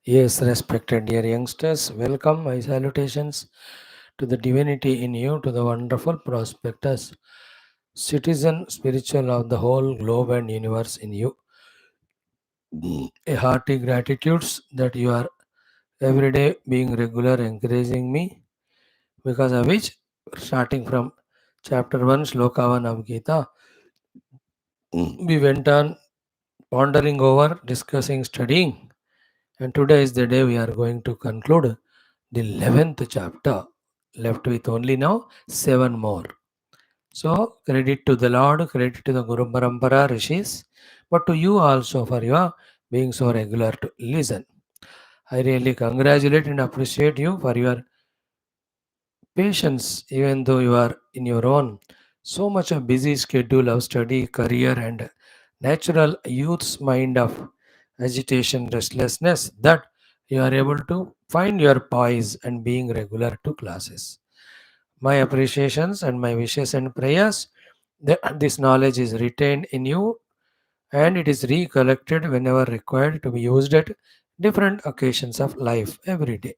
Yes, respected dear youngsters, welcome. My salutations to the divinity in you, to the wonderful prospectus, citizen spiritual of the whole globe and universe in you. A hearty gratitudes that you are every day being regular, encouraging me, because of which, starting from chapter 1, Shloka 1 of Geetha, we went on pondering over, discussing, studying, and today is the day we are going to conclude the 11th chapter, left with only now 7 more. So, credit to the Lord, credit to the Guru Parampara Rishis, but to you also for your being so regular to listen. I really congratulate and appreciate you for your patience, even though you are in your own so much a busy schedule of study, career, and natural youth's mind of agitation, restlessness, that you are able to find your poise and being regular to classes. My appreciations and my wishes and prayers that this knowledge is retained in you and it is recollected whenever required to be used at different occasions of life every day.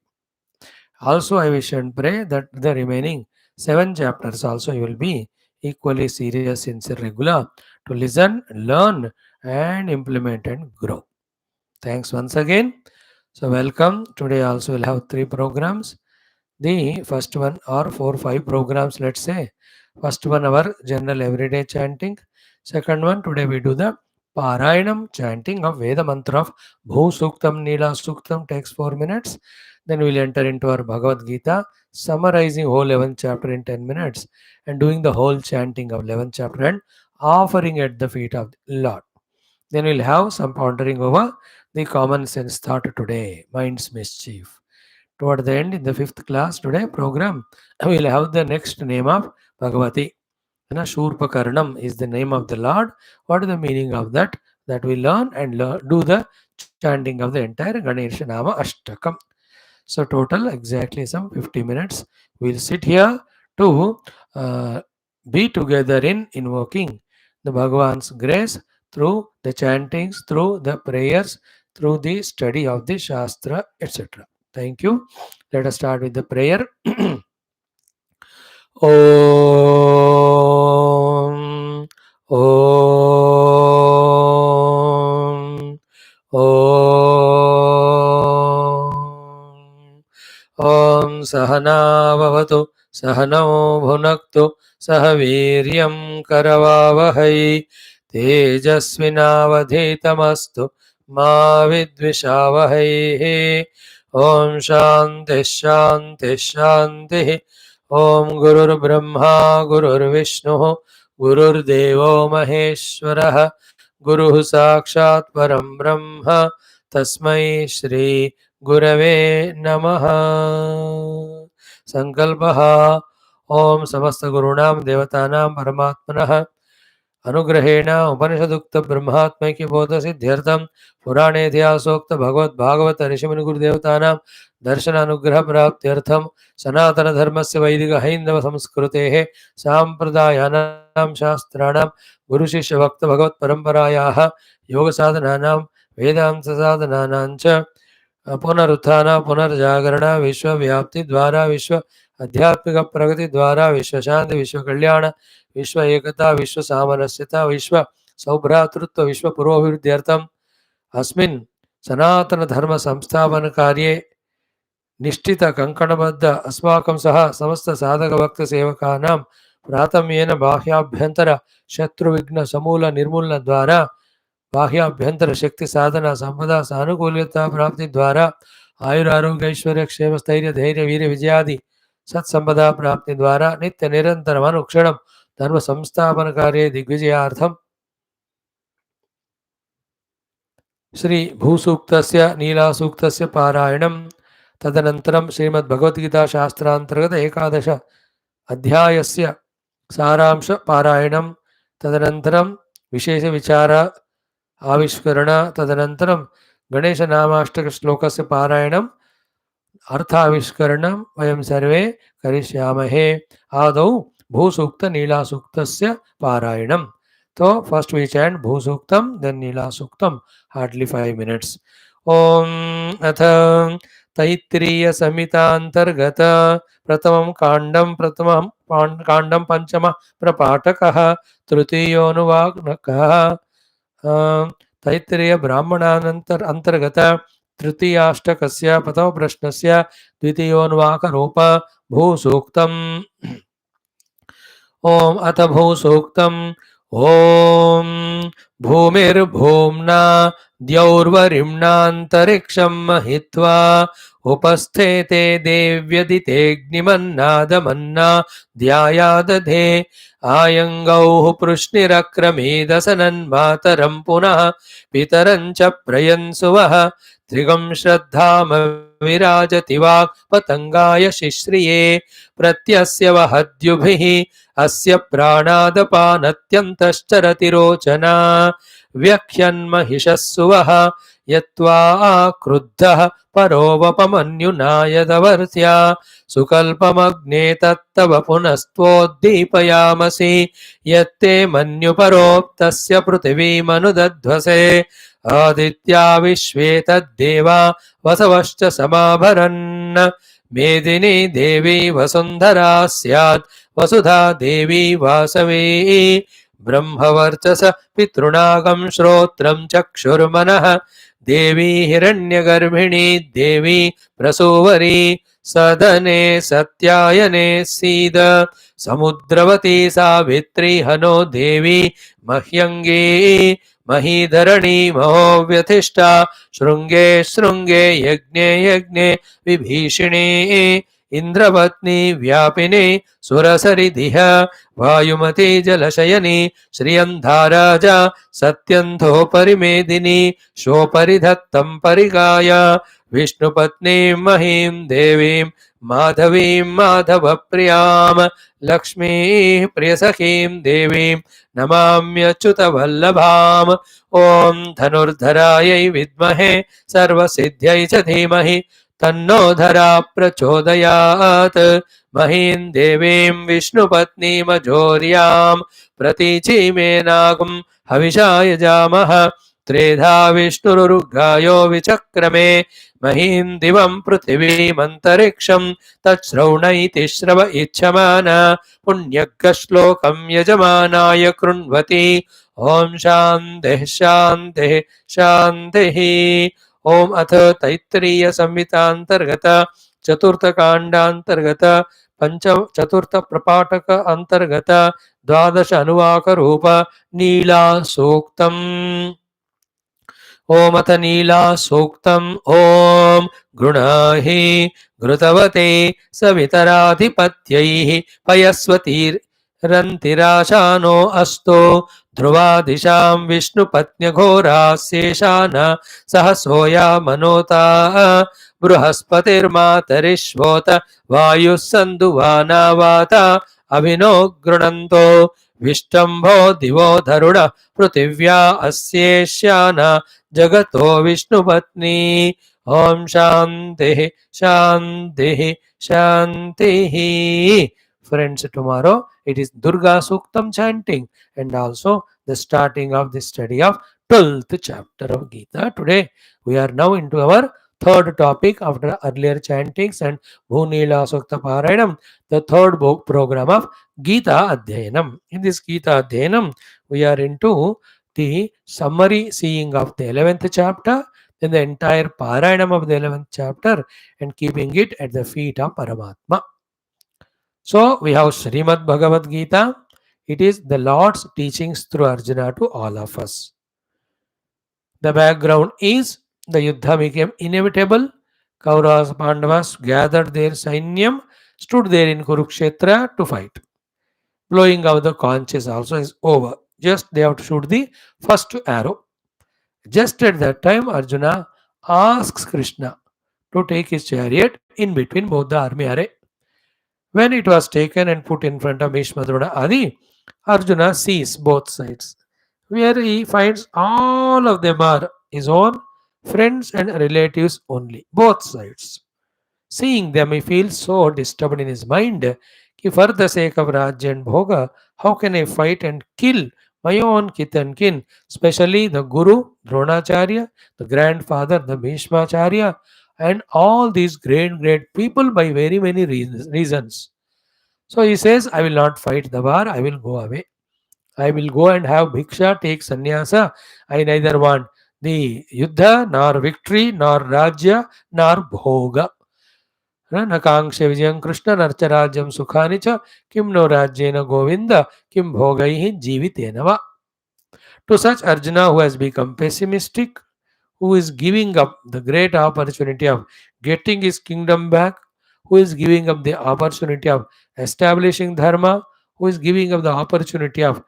Also, I wish and pray that the remaining 7 chapters also you will be equally serious, sincere, regular to listen, learn, and implement and grow. Thanks once again. So, welcome. Today also we'll have 3 programs. The first one or 4 5 programs, let's say. First one, our general everyday chanting. Second one, today we do the Parayanam chanting of Veda mantra of Bhu Suktam Nila Suktam takes 4 minutes. Then we'll enter into our Bhagavad Gita, summarizing whole 11th chapter in 10 minutes and doing the whole chanting of 11th chapter and offering at the feet of the Lord. Then we'll have some pondering over the common sense thought today, mind's mischief. Toward the end, in the 5th class today program, we'll have the next name of Bhagavati. Shurpakarnam is the name of the Lord. What is the meaning of that? That we learn and do the chanting of the entire Ganesha Nama Ashtakam. So total exactly some 50 minutes. We'll sit here to uh, be together in invoking the Bhagavan's grace through the chantings, through the prayers, through the study of the Shastra, etc. Thank you. Let us start with the prayer. Om. Om. Om. ॐ सहनाववतु सहनौ भुनक्तु सह वीर्यं करवावहै तेजस्विनावधीतमस्तु मा विद्विषावहैः ॐ शान्तिः शान्तिः शान्तिः ॐ गुरुर्ब्रह्मा गुरुर्विष्णुः गुरुर्देवो महेश्वरः गुरुः साक्षात् परं ब्रह्म तस्मै श्री गुरवे नमः. संकल्पः ओम समस्त गुरुणां देवतानां परमात्मनः अनुग्रहेण उपनिषदुक्त ब्रह्मात्मैक्य बोध सिद्ध्यर्थं पुराणे इतिहासोक्त भगवत भागवत ऋषिमुनि गुरुदेवतानां दर्शन अनुग्रह प्राप्त्यर्थं सनातन धर्मस्य वैदिक हैंदव संस्कृतेः साम्प्रदायानां शास्त्राणां गुरु शिष्य भक्त भगवत परंपरायाः योग साधनानां वेदांत साधनानां च पुनरुत्थान पुनर्जागरण विश्व व्याप्ति द्वारा विश्व आध्यात्मिक प्रगति द्वारा विश्व शांति विश्व कल्याण विश्व एकता विश्व सामरस्यता विश्व सौभ्रातृत्व विश्व पुरोभिवृद्ध्यर्थम अस्मिन् सनातन धर्म संस्थापन कार्ये निष्ठित कंकणबद्ध अस्माकं सह समस्त साधक भक्त सेवकानां प्राथम्येन बाह्याभ्यंतर शत्रुविघ्न समूल निर्मूलन द्वारा बाह्याभ्यंतर शक्ति साधना संपदा सानुकूल्यता प्राप्ति द्वारा आयुरारोग्य ऐश्वर्य क्षेम स्थैर्य धैर्य वीर विजयादि सत्संपदा प्राप्ति द्वारा नित्य निरंतर अनुक्षणम धर्म संस्थापन कार्य दिग्विजयार्थम श्री भूसूक्तस्य नीलासूक्तस्य पारायणं तदनन्तरं श्रीमद्भगवद्गीता शास्त्रान्तर्गत 11 अध्यायस्य सारांश पारायणं तदनन्तरं विशेष विचार आविष्करण तदनन्तरं गणेशनामाष्टकश्लोकस्य पारायणम् अर्थाविष्करणं वयं सर्वे करिष्यामहे. आदौ भूसूक्तनीलासूक्तस्य पारायणं So first we chant Bhu Suktam, then Nila Suktam, hardly 5 minutes. Om Atha Taitriya Samhitantargata Pratamam Kandam Panchama Prapatakaha Trutiyonuvagnakaha Taittiriya ब्राह्मणानंतर अंतर्गत तृतीयाष्टकस्य प्रथम प्रश्नस्य द्वितीयोन्वाकरूप भूसूक्तम् ओम अथ भूसूक्तम् ओम भूमिर्भूम्ना द्यौर्वरिम्णान्तरिक्षं महित्वा उपस्थेते देव्यदितेऽग्निमन्नादमन्ना ध्यायादधे आयङ्गौः पृश्निरक्रमेदसनन्मातरं पुनः पितरं च प्रयन्सुवः त्रिगं श्रद्धामविराजति वाक् पतङ्गाय शिश्रिये प्रत्यस्य वहद्युभिः अस्य प्राणादपानत्यन्तश्चरति रोचना व्याख्यन्महिषस्सुवः यत्त्वा क्रुद्धः परोवपमन्युना यदवर्त्या सुकल्पमग्ने तत्तव पुनस्त्वोद्दीपयामसि यत्ते मन्युपरोक्तस्य पृथिवीमनुदध्वसे आदित्या विश्वे तद्देवा वसवश्च समाभरन् मेदिनी देवी वसुन्धरा स्यात् वसुधा देवी वासवी ब्रह्मवर्चस पितृणागं श्रोत्रं चक्षुर्मनः देवी हिरण्यगर्भिणी देवी प्रसूवरी सदने सत्यायने सीद समुद्रवती सावित्री हनो देवी मह्यंगी महीधरणी महोव्यथिष्ठा शृंगे शृंगे यज्ञे यज्ञे विभीषिणी इंद्रपत्नी व्यापिनी सुरसरिदिह वायुमती जलशयनी श्रियंधाराजा सत्यंधो परिमेदिनी शोपरिधत्तं परिगाय विष्णुपत्नीं महीं देवीं माधवीं माधवप्रियां लक्ष्मीः प्रियसखीं देवीं नमाम्यच्युतवल्लभाम् ॐ धनुर्धरायै विद्महे सर्वसिद्ध्यै च धीमहि तन्नो धरा प्रचोदयात् महीं देवीं विष्णुपत्नीमजोर्यां प्रतीचीमेनागुं हविषा यजामः त्रेधा विष्णुरुगायो विचक्रमे महीं दिवं पृथिवीमन्तरिक्षं तच्छ्रवणैति श्रव इच्छमान पुण्यग्श्लोकं यजमानाय कृण्वति ॐ शान्तिः शान्तिः शान्तिः ओम अथ तैत्तिरीय संहितांतर्गत चतुर्थ कांडांतर्गत पंच चतुर्थ प्रपाठक अंतर्गत द्वादश अनुवाक रूप नीला सूक्तम् ओमथ नीला सूक्तम् ओम गृणाहि घृतवते सवितराधिपत्यैः पयस्वतीरन्तिराशानो अस्तो ध्रुवादिशां विष्णुपत्न्यघोरास्येषान सहसोया मनोता बृहस्पतिर्मातरिश्वोत वायुः सन्दुवाना वाता अभिनो गृणन्तो विष्टम्भो दिवो धरुण पृथिव्या अस्येष्यान जगतो विष्णुपत्नी ओम शांतिः शांतिः शांतिः Friends, tomorrow it is Durga Suktam chanting and also the starting of the study of 12th chapter of Geetha. Today we are now into our third topic after earlier chantings and Bhunila Sukta Parayanam, the third book program of Geetha Adhyayanam. In this Geetha Adhyayanam, we are into the summary seeing of the 11th chapter, then the entire Parayanam of the 11th chapter and keeping it at the feet of Paramatma. So we have Srimad Bhagavad Gita. It is the Lord's teachings through Arjuna to all of us. The background is the Yuddha became inevitable. Kauravas, Pandavas gathered their Sainyam, stood there in Kurukshetra to fight. Blowing of the conches also is over. Just they have to shoot the first arrow. Just at that time, Arjuna asks Krishna to take his chariot in between both the army array. When it was taken and put in front of Bhishma, Drona, Adi, Arjuna sees both sides, where he finds all of them are his own friends and relatives only, both sides. Seeing them, he feels so disturbed in his mind, कि for the sake of Rajya and Bhoga, how can I fight and kill my own kith and kin, especially the Guru, Dronacharya, the grandfather, the Bhishmacharya, and all these great people by very many reasons. So he says, I will not fight the war, I will go away. I will go and have bhiksha, take sannyasa. I neither want the yuddha, nor victory, nor rajya, nor bhoga. न कांक्षे विजयं कृष्ण नर्च राज्यं सुखानि च किं no राज्येन Govind किं भोगैः जीवितेन वा. To such Arjuna who has become pessimistic, who is giving up the great opportunity of getting his kingdom back, who is giving up the opportunity of establishing dharma, who is giving up the opportunity of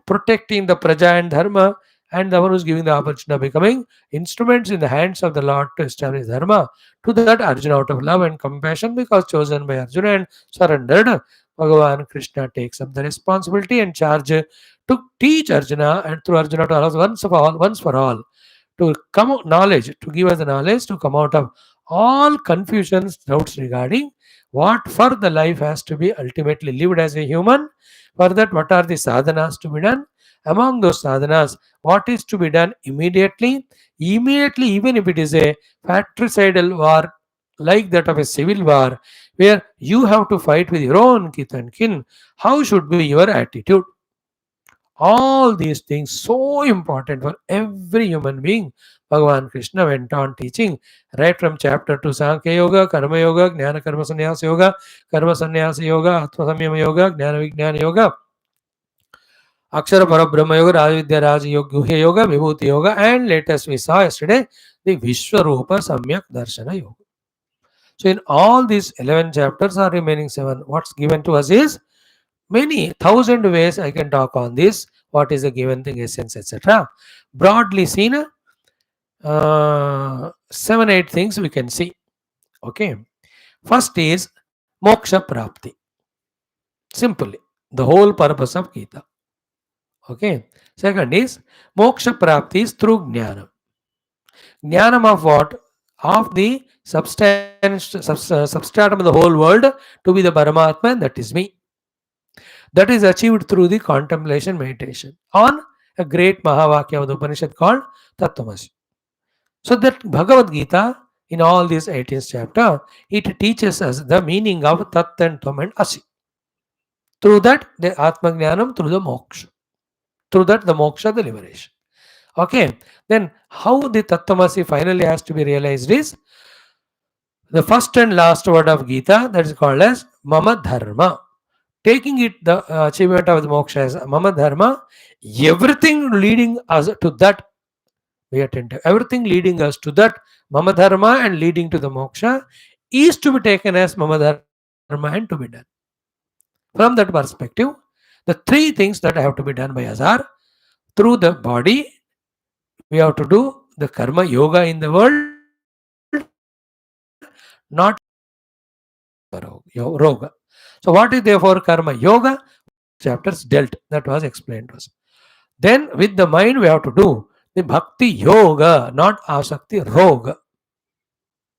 protecting the praja and dharma, and the one who is giving the opportunity of becoming instruments in the hands of the Lord to establish dharma. To that Arjuna, out of love and compassion, because chosen by Arjuna and surrendered, Bhagavan Krishna takes up the responsibility and charge to teach Arjuna, and through Arjuna to allow once for all, to come out knowledge, to give us the knowledge to come out of all confusions, doubts regarding what for the life has to be ultimately lived as a human. For that, what are the sadhanas to be done? Among those sadhanas, what is to be done immediately? Immediately, even if it is a fratricidal war like that of a civil war, where you have to fight with your own kith and kin, how should be your attitude? All these things so important for every human being. Bhagavan Krishna went on teaching right from chapter 2, Sankhya Yoga, Karma Yoga, Jnana Karma Sannyasa Yoga, Karma Sannyasa Yoga, Atma Samyama Yoga, Jnana Vijnana Yoga, Akshara Parabrahma Yoga, Rajavidya Raja Yoga, Yoga, Vibhuti Yoga, and latest we saw yesterday the Vishwarupa Samyak Darshana Yoga. So in all these 11 chapters or remaining 7, what's given to us is many thousand ways I can talk on this. What is the given thing, essence, etc. Broadly seen, 7-8 things we can see. Okay. First is moksha prapti. Simply, the whole purpose of Gita. Okay. Second is moksha prapti is through jnana. Jnanam of what? Of the substratum of the whole world to be the Paramatma, and that is me. That is achieved through the contemplation meditation on a great Mahavakya of the Upanishad called Tattvamasi. So that Bhagavad Gita, in all these 18th chapter, it teaches us the meaning of Tat and Tvam and Asi. Through that, the Atma Jnanam, through the moksha. Through that, the moksha, the liberation. Okay, then how the Tattvamasi finally has to be realized is the first and last word of Gita, that is called as Mama Dharma. Taking it, the achievement of the moksha as Mama Dharma, everything leading us to that, be attentive, everything leading us to that Mama Dharma and leading to the moksha is to be taken as Mama Dharma and to be done. From that perspective, the three things that have to be done by us are through the body, we have to do the karma yoga in the world, not roga. So, what is therefore karma yoga? Chapters dealt, that was explained to us. Then, with the mind, we have to do the bhakti yoga, not asakti roga.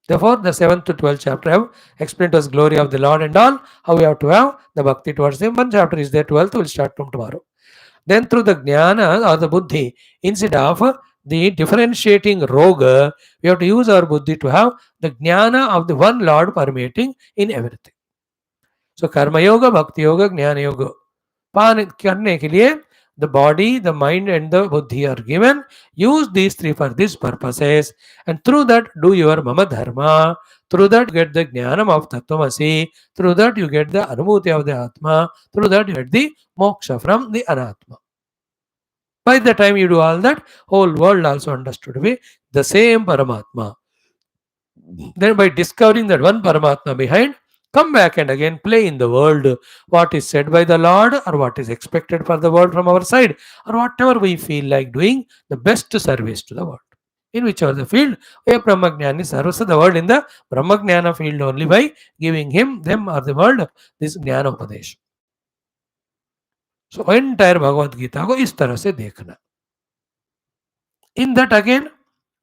Therefore, the 7th to 12th chapter have explained to us glory of the Lord and all, how we have to have the bhakti towards Him. One chapter is there, 12th will start from tomorrow. Then through the jnana or the buddhi, instead of the differentiating roga, we have to use our buddhi to have the jnana of the one Lord permeating in everything. So karma yoga, bhakti yoga, jnana yoga. पान करने के लिए the body, the mind and the buddhi are given. Use these three for these purposes, and through that do your mama dharma. Through that you get the jnanam of tattvamasi. Through that you get the anubhuti of the atma. Through that you get the moksha from the anatma. By the time you do all that, whole world also understood to be the same Paramatma. Then by discovering that one Paramatma behind, come back and again play in the world what is said by the Lord or what is expected for the world from our side or whatever we feel like doing, the best service to the world. In whichever the field, where Brahmajnani serves the world in the Brahmajnana field only by giving him, them or the world this Jnana Upadesh. So entire Bhagavad Gita को इस तरह से देखना. In that again,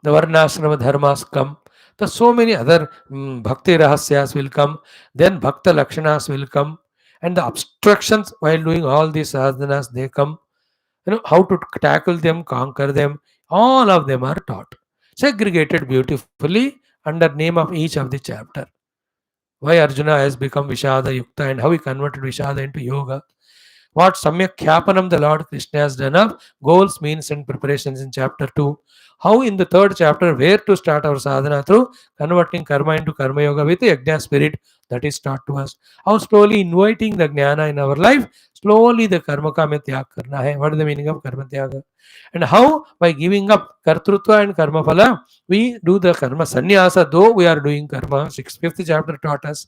the Varnashrama dharmas come. The so many other bhakti rahasyas will come. Then bhakta lakshanas will come. And the obstructions while doing all these sadhanas, they come. how to tackle them, conquer them, all of them are taught, segregated beautifully under name of each of the chapter. Why Arjuna has become Vishada Yukta and how he converted Vishada into yoga. What Samyak Khyapanam the Lord Krishna has done of goals, means, and preparations in chapter 2. How in the third chapter, where to start our sadhana through converting karma into karma yoga with the Yajna spirit that is taught to us. How slowly inviting the jnana in our life, slowly the karma ka mein tyag karna hai. What is the meaning of karma tyaga? And how by giving up kartrutva and karma phala, we do the karma sannyasa, though we are doing karma. Fifth chapter taught us.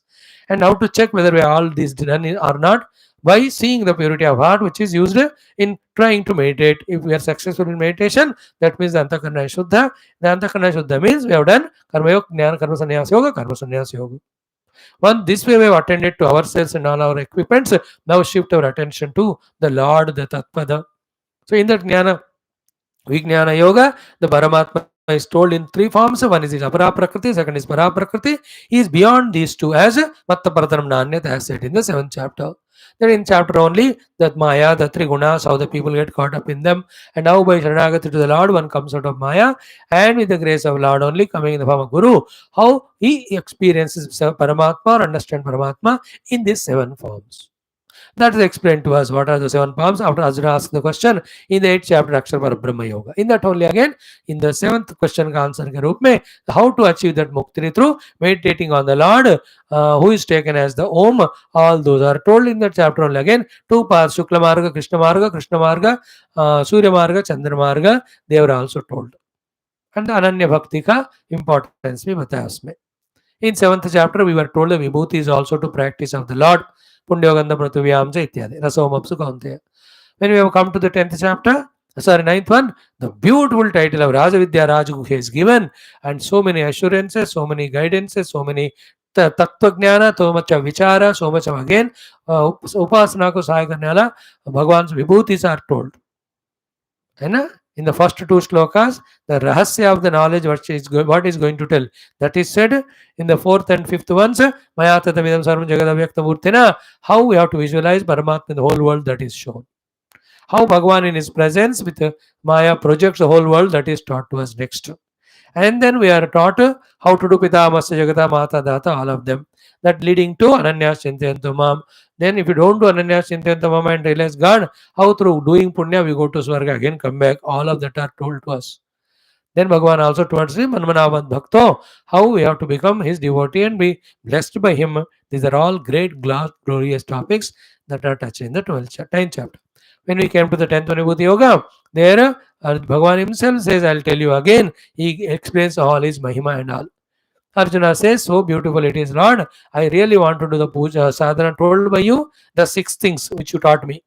And how to check whether we are all these done or not by seeing the purity of heart, which is used in trying to meditate. If we are successful in meditation, that means the Antakarna is Shuddha. The Antakarna Shuddha means we have done Karma Yoga, Jnana Karma Sannyas Yoga, Karma Sannyas Yoga. Once this way we have attended to ourselves and all our equipments, now shift our attention to the Lord, the Tatpada. So in that Jnana Vijnana Yoga, the Paramatma is told in three forms. One is Apara Prakriti, second is Para Prakriti. He is beyond these two as Matta Paratanam Nanyat, as said in the 7th chapter. Then in chapter only, that Maya, the three gunas, how the people get caught up in them, and how by Sharanagati to the Lord one comes out of Maya, and with the grace of Lord only coming in the form of Guru, how he experiences Paramatma or understand Paramatma in these 7 forms. That is explained to us what are the 7 palms after Arjuna asked the question in the 8th chapter Akshar Brahma Yoga. In that only again, in the 7th question ka answer ke roop mein, how to achieve that mukti through meditating on the Lord, who is taken as the Om. All those are told in that chapter only again. 2 paths, Shukla Marga, Krishna Marga, Surya Marga, Chandra Marga, they are also told. And Ananya Bhakti ka importance bhi bataya usme. In 7th chapter, we were told the Vibhuti is also to practice of the Lord. Pundyogandha Pratuvyamja ityadi. Rasomapsu Kaunteya. When we have come to the 10th chapter, sorry, 9th one, the beautiful title of Rajavidya Rajagukha is given, and so many assurances, so many guidances, so many Tattva Jnana, so much of Vichara, so much of again, Upasana ko sahay karne wala Bhagwan's Vibhutis are told. In the first 2 shlokas, the rahasya of the knowledge what is going to tell. That is said in the 4th and 5th ones, Maya Tatavidam Sarvam Jagadavyakta Murtina, how we have to visualize Paramatma in the whole world, that is shown. How Bhagwan in his presence with Maya projects the whole world, that is taught to us next. And then we are taught how to do Pita, Masya, Jagata, Mata, Data, all of them. That leading to Ananyas Chintayantu Mam. Then if you don't do Ananyas Chintayantu Mam and realize God, how through doing Punya we go to Swarga, again come back. All of that are told to us. Then Bhagavan also towards him, Manmanavat Bhakto, how we have to become his devotee and be blessed by him. These are all great, glorious topics that are touched in the 10th chapter. When we came to the 10th Anubhuti Yoga, there Bhagavan himself says, I'll tell you again, he explains all his Mahima and all. Arjuna says, so beautiful it is, Lord. I really want to do the puja sadhana told by you, the 6 things which you taught me.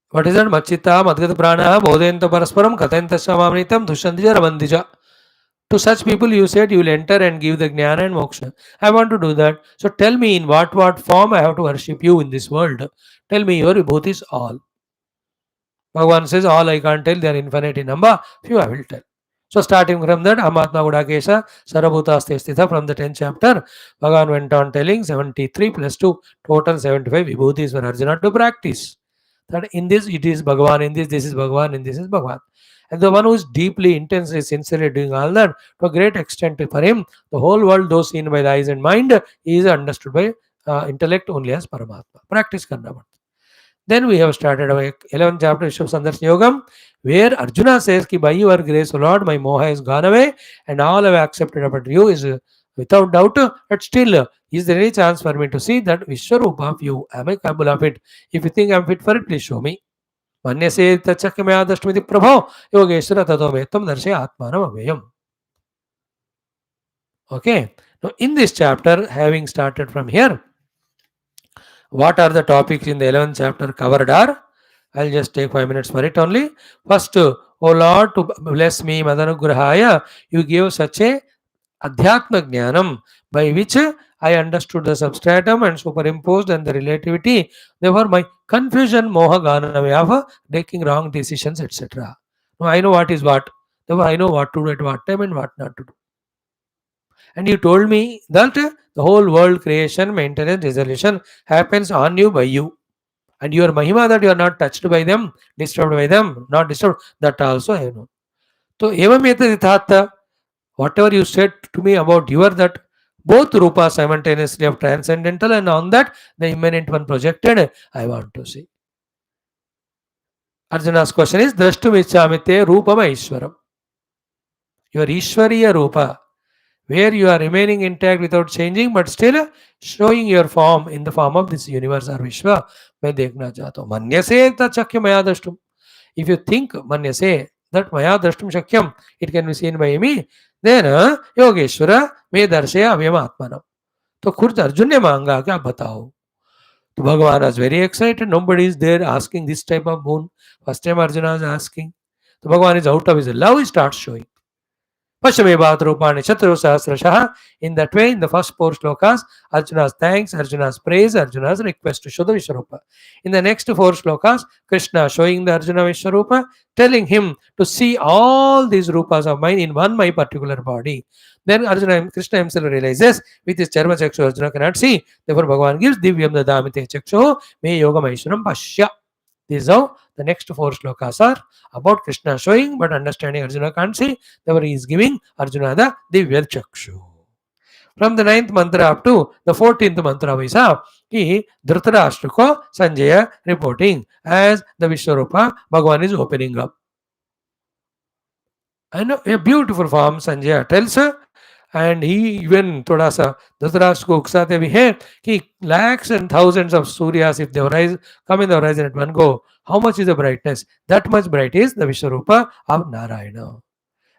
What is that? Machita, Madgata Prana, Bodhenta Parasparam, Katenta Samamritam, Dushandija, Ramandija. To such people you said you will enter and give the jnana and moksha. I want to do that. So tell me in what form I have to worship you in this world. Tell me your vibhutis all. Bhagavan says all I can't tell, they are infinite in number. Few I will tell. So starting from that, Amatma Gudakesha, Sarabhutasthi Sthitha, from the 10th chapter, Bhagavan went on telling 73 plus 2, total 75 vibhutis for Arjuna to practice. That in this it is Bhagavan, in this is Bhagavan, in this is Bhagavan. And the one who is deeply, intensely, sincerely doing all that, to a great extent for him, the whole world, though seen by the eyes and mind, is understood by intellect only as Paramatma. Practice karna. Then we have started our 11th chapter, Vishwa Sandarshan Yogam, where Arjuna says, ki by your grace, O Lord, my moha is gone away, and all I have accepted about you is without doubt, but still, is there any chance for me to see that Vishwarupa of you? Am I capable of it? If you think I am fit for it, please show me. Manyase tachakya dashmiti prabho yogeshwara tato me tam darshay atmanam avayam. Okay. Now in this chapter, having started from here, what are the topics in the 11th chapter covered are? I'll just take 5 minutes for it only. First, O Lord, to bless me, Madanagrahaya, you gave such a Adhyatma Jnanam by which I understood the substratum and superimposed and the relativity. Therefore, my confusion, moha ganame of taking wrong decisions, etc. Now, I know what is what. Therefore, I know what to do at what time and what not to do. And you told me that the whole world creation, maintenance, resolution happens on you by you. And your Mahima, that you are not touched by them, disturbed by them, not disturbed, that also I know. So evam etadi thatta, whatever you said to me about your that both rupas simultaneously of transcendental, and on that the immanent one projected, I want to see. Arjuna's question is drashtum ichamite rupam Ishwaram. Your Ishwariya Rupa, where you are remaining intact without changing, but still showing your form in the form of this universe or Vishwa. मैं देखना चाहता हूँ. मन्यसे तच्चक्य मया द्रष्टुम. If you think manyase that maya drashtum shakyam, it can be seen by me, then Yogeshwara me darshaya avyam atmanam. तो खुद अर्जुन ने मांगा क्या बताओ. तो भगवान was very excited. Nobody is there asking this type of boon. First time Arjuna is asking. तो भगवान is out of his love, he starts showing. Pashamevat Rupani Chatru Sahasrashaha. In that way, in the first four slokas, Arjuna's thanks, Arjuna's praise, Arjuna's request to show the Vishwarupa. In the next four slokas, Krishna showing the Arjuna Vishwarupa, telling him to see all these rupas of mine in one my particular body. Then Arjuna, Krishna himself realizes with his Charma Chakshu Arjuna cannot see. Therefore, Bhagavan gives Divyam Dadamite Chakshu Me Yoga Maishwaram Pashya. This is how the next four slokas are about Krishna showing, but understanding Arjuna can't see. Therefore, he is giving Arjuna the Divya Chakshu. From the 9th mantra up to the 14th mantra, we saw Dhritarashtra ko Sanjaya reporting as the Vishwarupa Bhagavan is opening up. And a beautiful form Sanjaya tells her, and he even thoda sa Dhritarashtra ko uksate bhi hai कि lakhs and thousands of Suryas, if they arise, come in the horizon at one go, how much is the brightness? That much bright is the Vishwarupa of Narayana.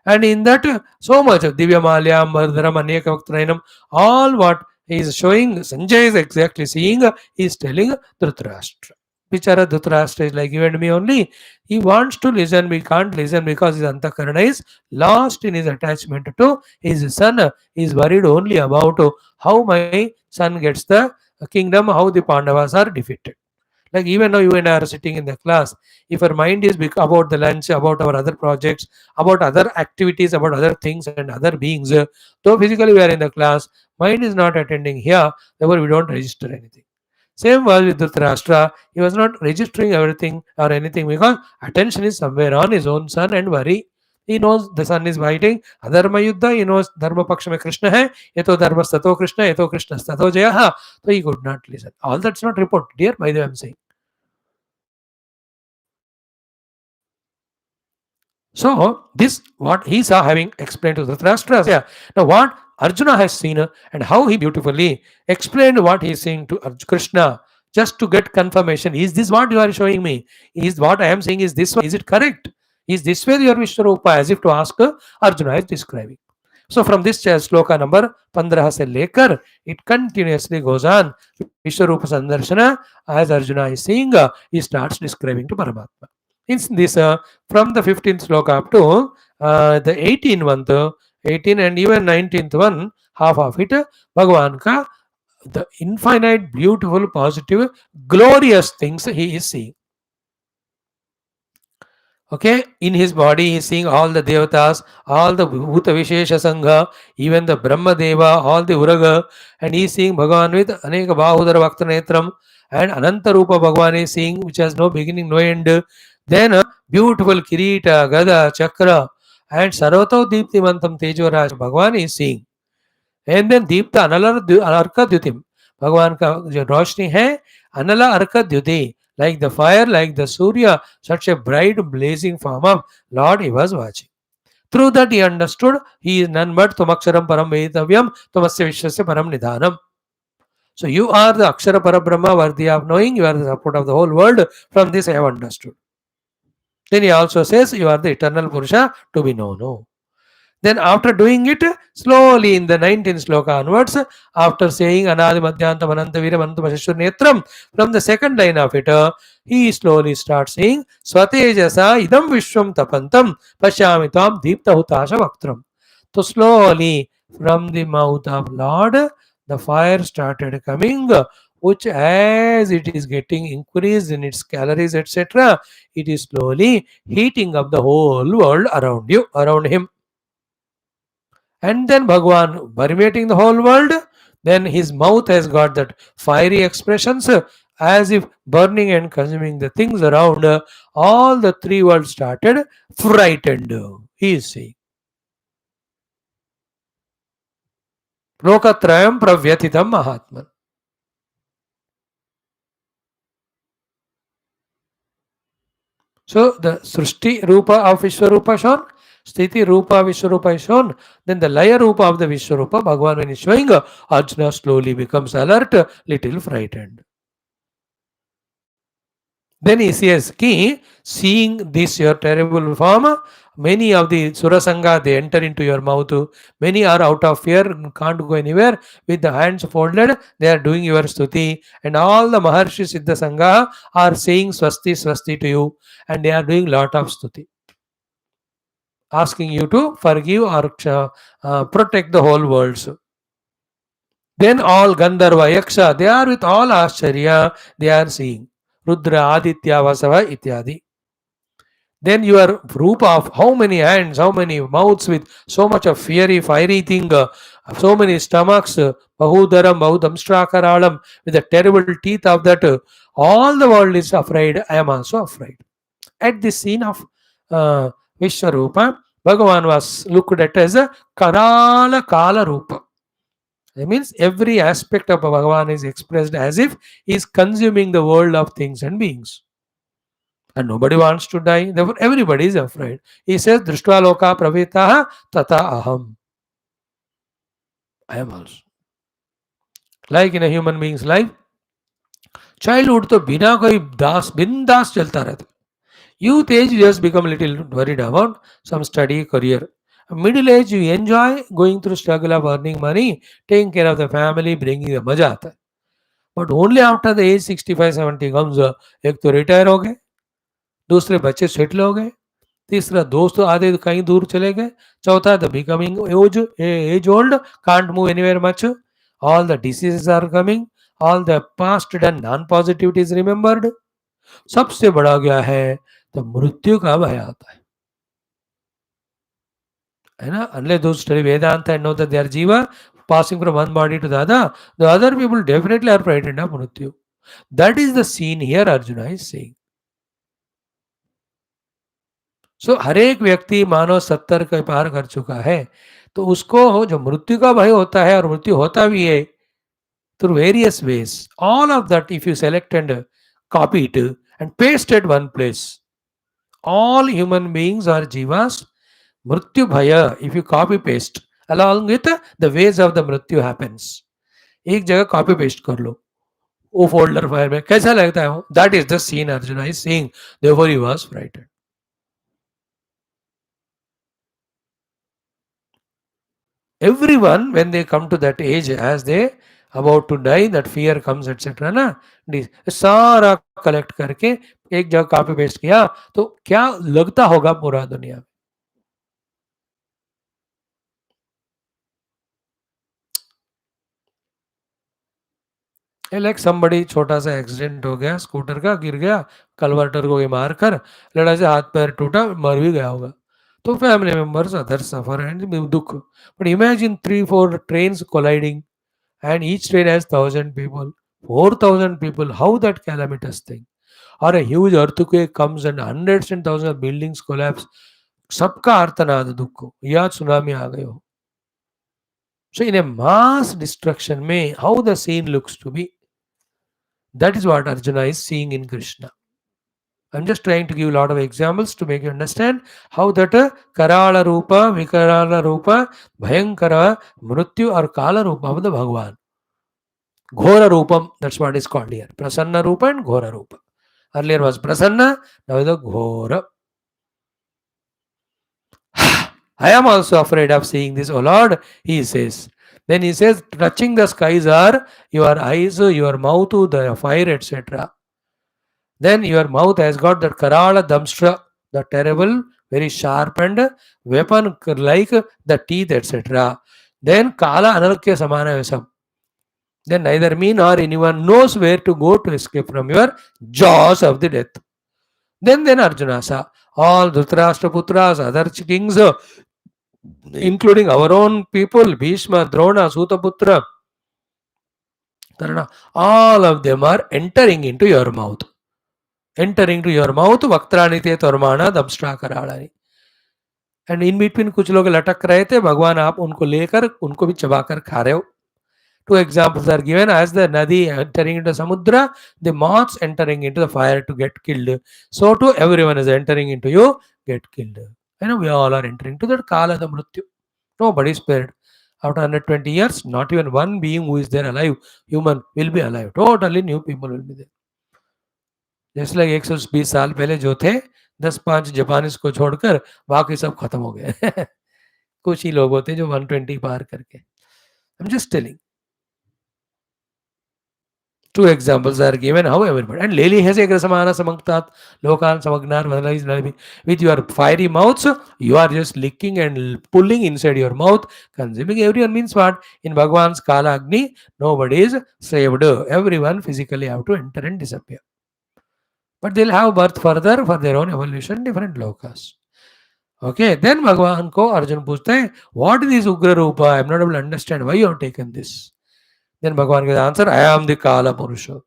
And in that, so much of Divya Malyam, Mardharam, Aneka Vaktrainam, all what he is showing, Sanjay is exactly seeing, he is telling Dhritarashtra. Bichara Dhritarashtra is like you and me only. He wants to listen, we can't listen because his Antakarana is lost in his attachment to his son. He is worried only about how my son gets the kingdom, how the Pandavas are defeated. Like even now you and I are sitting in the class, if our mind is about the lunch, about our other projects, about other activities, about other things and other beings, though physically we are in the class, mind is not attending here, therefore we don't register anything. Same was with Dhritarashtra. He was not registering everything or anything because attention is somewhere on his own son and worry. He knows the son is fighting Adharma Yuddha. He knows Dharma Paksha mein Krishna hai. Yeto Dharma Stato Krishna. Yeto Krishna Stato Jayaha. So he could not listen. All that's not report. Dear, by the way, I'm saying. So this what he saw having explained to Dhritarashtra. Yeah. Now what Arjuna has seen and how he beautifully explained what he is saying to Krishna just to get confirmation. Is this what you are showing me? Is what I am saying is this one? Is it correct? Is this way your Vishwarupa? As if to ask Arjuna is describing. So from this sloka number 15 se lekar, it continuously goes on. Vishwarupa Sandarshana, as Arjuna is seeing, he starts describing to Paramatma. In this, from the 15th sloka up to the 18th one, 18 and even 19th one, half of it, Bhagavan ka the infinite, beautiful, positive, glorious things he is seeing. Okay, in his body he is seeing all the devatas, all the Bhuta Vishesha Sangha, even the Brahma Deva, all the Uraga, and he is seeing Bhagavan with Aneka Bahudara Bhakta Netram, and Ananta Rupa Bhagavan is seeing, which has no beginning, no end. Then beautiful Kirita, Gada, Chakra, and Sarvato Deepti Mantam Tejoraj Bhagavan is seeing. And then Deepta Anala Arka Dyutim. Bhagavan ka jo roshni hai, Anala Arka Dyuti. Like the fire, like the Surya, such a bright blazing form of Lord he was watching. Through that he understood he is none but Tumaksharam Param Vedavyam, Tumasya Vishwasya Param Nidhanam. So you are the Akshara Parabrahma worthy of knowing, you are the support of the whole world. From this I have understood. Then he also says you are the eternal Purusha to be known. No. Then after doing it, slowly in the 19th sloka onwards, after saying Anadi Madhyantam Ananta Viram Ananta Mashashur Netram, from the second line of it, he slowly starts saying Swatejasa Idam Vishwam Tapantam Pashyamitam Deepta Hutasha Vaktram. So slowly from the mouth of Lord, the fire started coming, which as it is getting increased in its calories, etc., it is slowly heating up the whole world around you, around him. And then Bhagwan permeating the whole world. Then his mouth has got that fiery expressions as if burning and consuming the things around. All the three worlds started frightened. He is saying. Lokatrayam pravyathitam mahatman. So the Srishti Rupa of Vishwarupa shown, Sthiti Rupa Vishwarupa is shown, then the Laya Rupa of the Vishwarupa, Bhagavan when is showing, Arjuna slowly becomes alert, little frightened. Then he says, Ki, seeing this your terrible form, many of the Surasanga they enter into your mouth. Many are out of fear, can't go anywhere. With the hands folded, they are doing your stuti. And all the Maharshi Siddha Sangha are saying Swasti Swasti to you. And they are doing lot of stuti, asking you to forgive or protect the whole world. Then all Gandharva, Yaksha, they are with all Ashcharya, they are seeing. Rudra, Aditya, Vasava, Ityadi. Then your Rupa of how many hands, how many mouths with so much of fiery thing, so many stomachs, Bahudaram, Bahudamstrakaralam, with the terrible teeth of that, all the world is afraid. I am also afraid. At this scene of uh, Vishwarupa, Bhagavan was looked at as a Karala Kala Rupa. That means every aspect of Bhagavan is expressed as if he is consuming the world of things and beings. And nobody wants to die. Therefore, everybody is afraid. He says, Drishtva loka pravetaha tata aham. I am also. Like in a human being's life, childhood तो बिना कोई दास बिंदास चलता रहता. Youth age you just become a little worried about some study career. Middle age you enjoy going through struggle of earning money, taking care of the family, bringing the मजा आता है. But only after the age 65-70 comes, एक तो retire हो गए, दूसरे बच्चे settle हो गए, तीसरा दोस्त आधे कहीं दूर चले गए, चौथा the becoming as old, can't move anywhere much, all the diseases are coming, all the past done non positivity is remembered. सबसे बड़ा क्या है तो मृत्यु का भय आता है ना. Unless those study Vedanta and know that they are jiva passing from one body to the other people definitely are frightened of mrityu. That is the scene here Arjuna is saying. सो हर एक व्यक्ति मानो 70 के पार कर चुका है, तो उसको जो मृत्यु का भय होता है और मृत्यु होता भी है through various ways. All of that if you select and copy it and paste it one place, all human beings are jivas mrityu bhaya if you copy paste along with the ways of the mrityu happens. एक जगह copy paste कर लो वो folder file में, कैसा लगता है वो. That is the scene Arjuna is seeing, therefore he was frightened. Everyone when they come to that age as they about to die, that fear comes etc ना, सारा कलेक्ट करके एक जगह कॉपी पेस्ट किया तो क्या लगता होगा पूरा दुनिया में. लाइक समबड़ी छोटा सा एक्सीडेंट हो गया, स्कूटर का गिर गया, कन्वर्टर को मार कर लड़ा से हाथ पैर टूटा, मर भी गया होगा, तो family members other suffer and दुख. But imagine 3-4 trains colliding and each train has 1,000 people, 4,000 people, how that calamitous thing, or a huge earthquake comes and hundreds and thousands of buildings collapse, सबका आर्तनाद दुख या tsunami आ गए हो. So in a mass destruction में how the scene looks to be, that is what Arjuna is seeing in Krishna. I'm just trying to give a lot of examples to make you understand how that Karala Rupa, Vikarala Rupa, Bhayankara, Mrityu or Kala Rupa of the Bhagavan. Ghora Rupam, that's what is called here. Prasanna Rupa and Ghora Rupa. Earlier was Prasanna, now is the Ghora. I am also afraid of seeing this, O Lord, he says. Then he says, touching the skies are your eyes, your mouth, the fire, etc. Then your mouth has got that Karala Damstra, the terrible, very sharp and weapon like the teeth, etc. Then Kala Analkya Samana Vesam. Then neither me nor anyone knows where to go to escape from your jaws of the death. Then Arjuna saw all Dhritarashtra Putras, other kings, including our own people, Bhishma, Drona, Sutaputra, Karna, all of them are entering into your mouth. Entering to your mouth, Vaktrani te Tormana, Damstra Karalani. And in between कुछ लोग लटक रहे थे, भगवान आप उनको लेकर उनको भी चबाकर खा रहे हो. Two examples are given. As the Nadi entering into Samudra, the moths entering into the fire to get killed. So too everyone is entering into you, get killed. We all are entering to that Kala the Mrityu. Nobody is spared. After 120 years, not even one being who is there alive, human, will be alive. Totally new people will be there. जैसे like 120 साल पहले जो थे, 10-5 Japanese को छोड़कर बाकी सब खत्म हो गए. कुछ ही लोग होते जो 120 पार करके. I'm just telling. Two examples are given how everybody. And Leli has a Grasamana Samangtat, Lokan Samagnar, with your fiery mouths, you are just licking and pulling inside your mouth, consuming everyone means what? In Bhagwan's Kala Agni, nobody is saved. Everyone physically have to enter and disappear. But they'll have birth further for their own evolution, different lokas. Okay, then Bhagwan ko Arjun puchte, what is this Ugra Rupa? I am not able to understand why you have taken this. Then Bhagwan gives the answer, I am the Kala Purusha.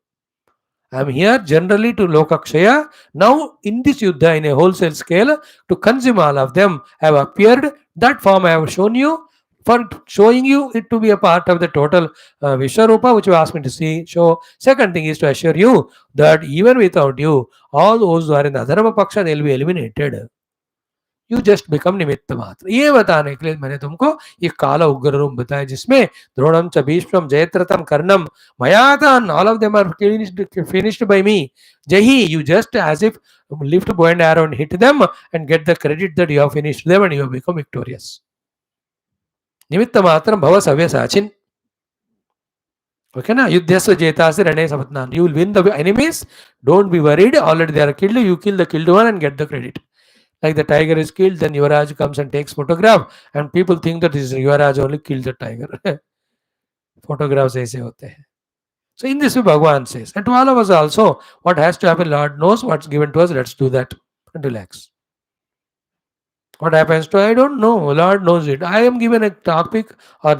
I am here generally to Lokakshaya. Now in this Yuddha, in a wholesale scale, to consume all of them, I have appeared. That form I have shown you, for showing you it to be a part of the total Vishwarupa, which you asked me to see, show. Second thing is to assure you that even without you, all those who are in the Adharma Paksha, they will be eliminated. You just become निमित्त मात्र. ये बताने के लिए मैंने तुमको ये काला उग्र रूप बताया, जिसमें द्रोणम च भीष्मम जयत्रतम कर्णम मयातान, all of them are finished by me. जही, you just as if lift bow and arrow and hit them and get the credit that you have finished them and you have become victorious. निमित्त मात्रम भव सव्य Sachin. Okay na? Yuddhyasva jetasi rane samatnan. You will win the enemies. Don't be worried. Already they are killed. You kill the killed one and get the credit. Like the tiger is killed, then Yuvaraj comes and takes photograph, and people think that this Yuvaraj only killed the tiger. Photographs aise hote hain. So in this way Bhagavan says, and to all of us also, what has to happen, Lord knows what's given to us, let's do that and relax. What happens to, I don't know, Lord knows it. I am given a topic or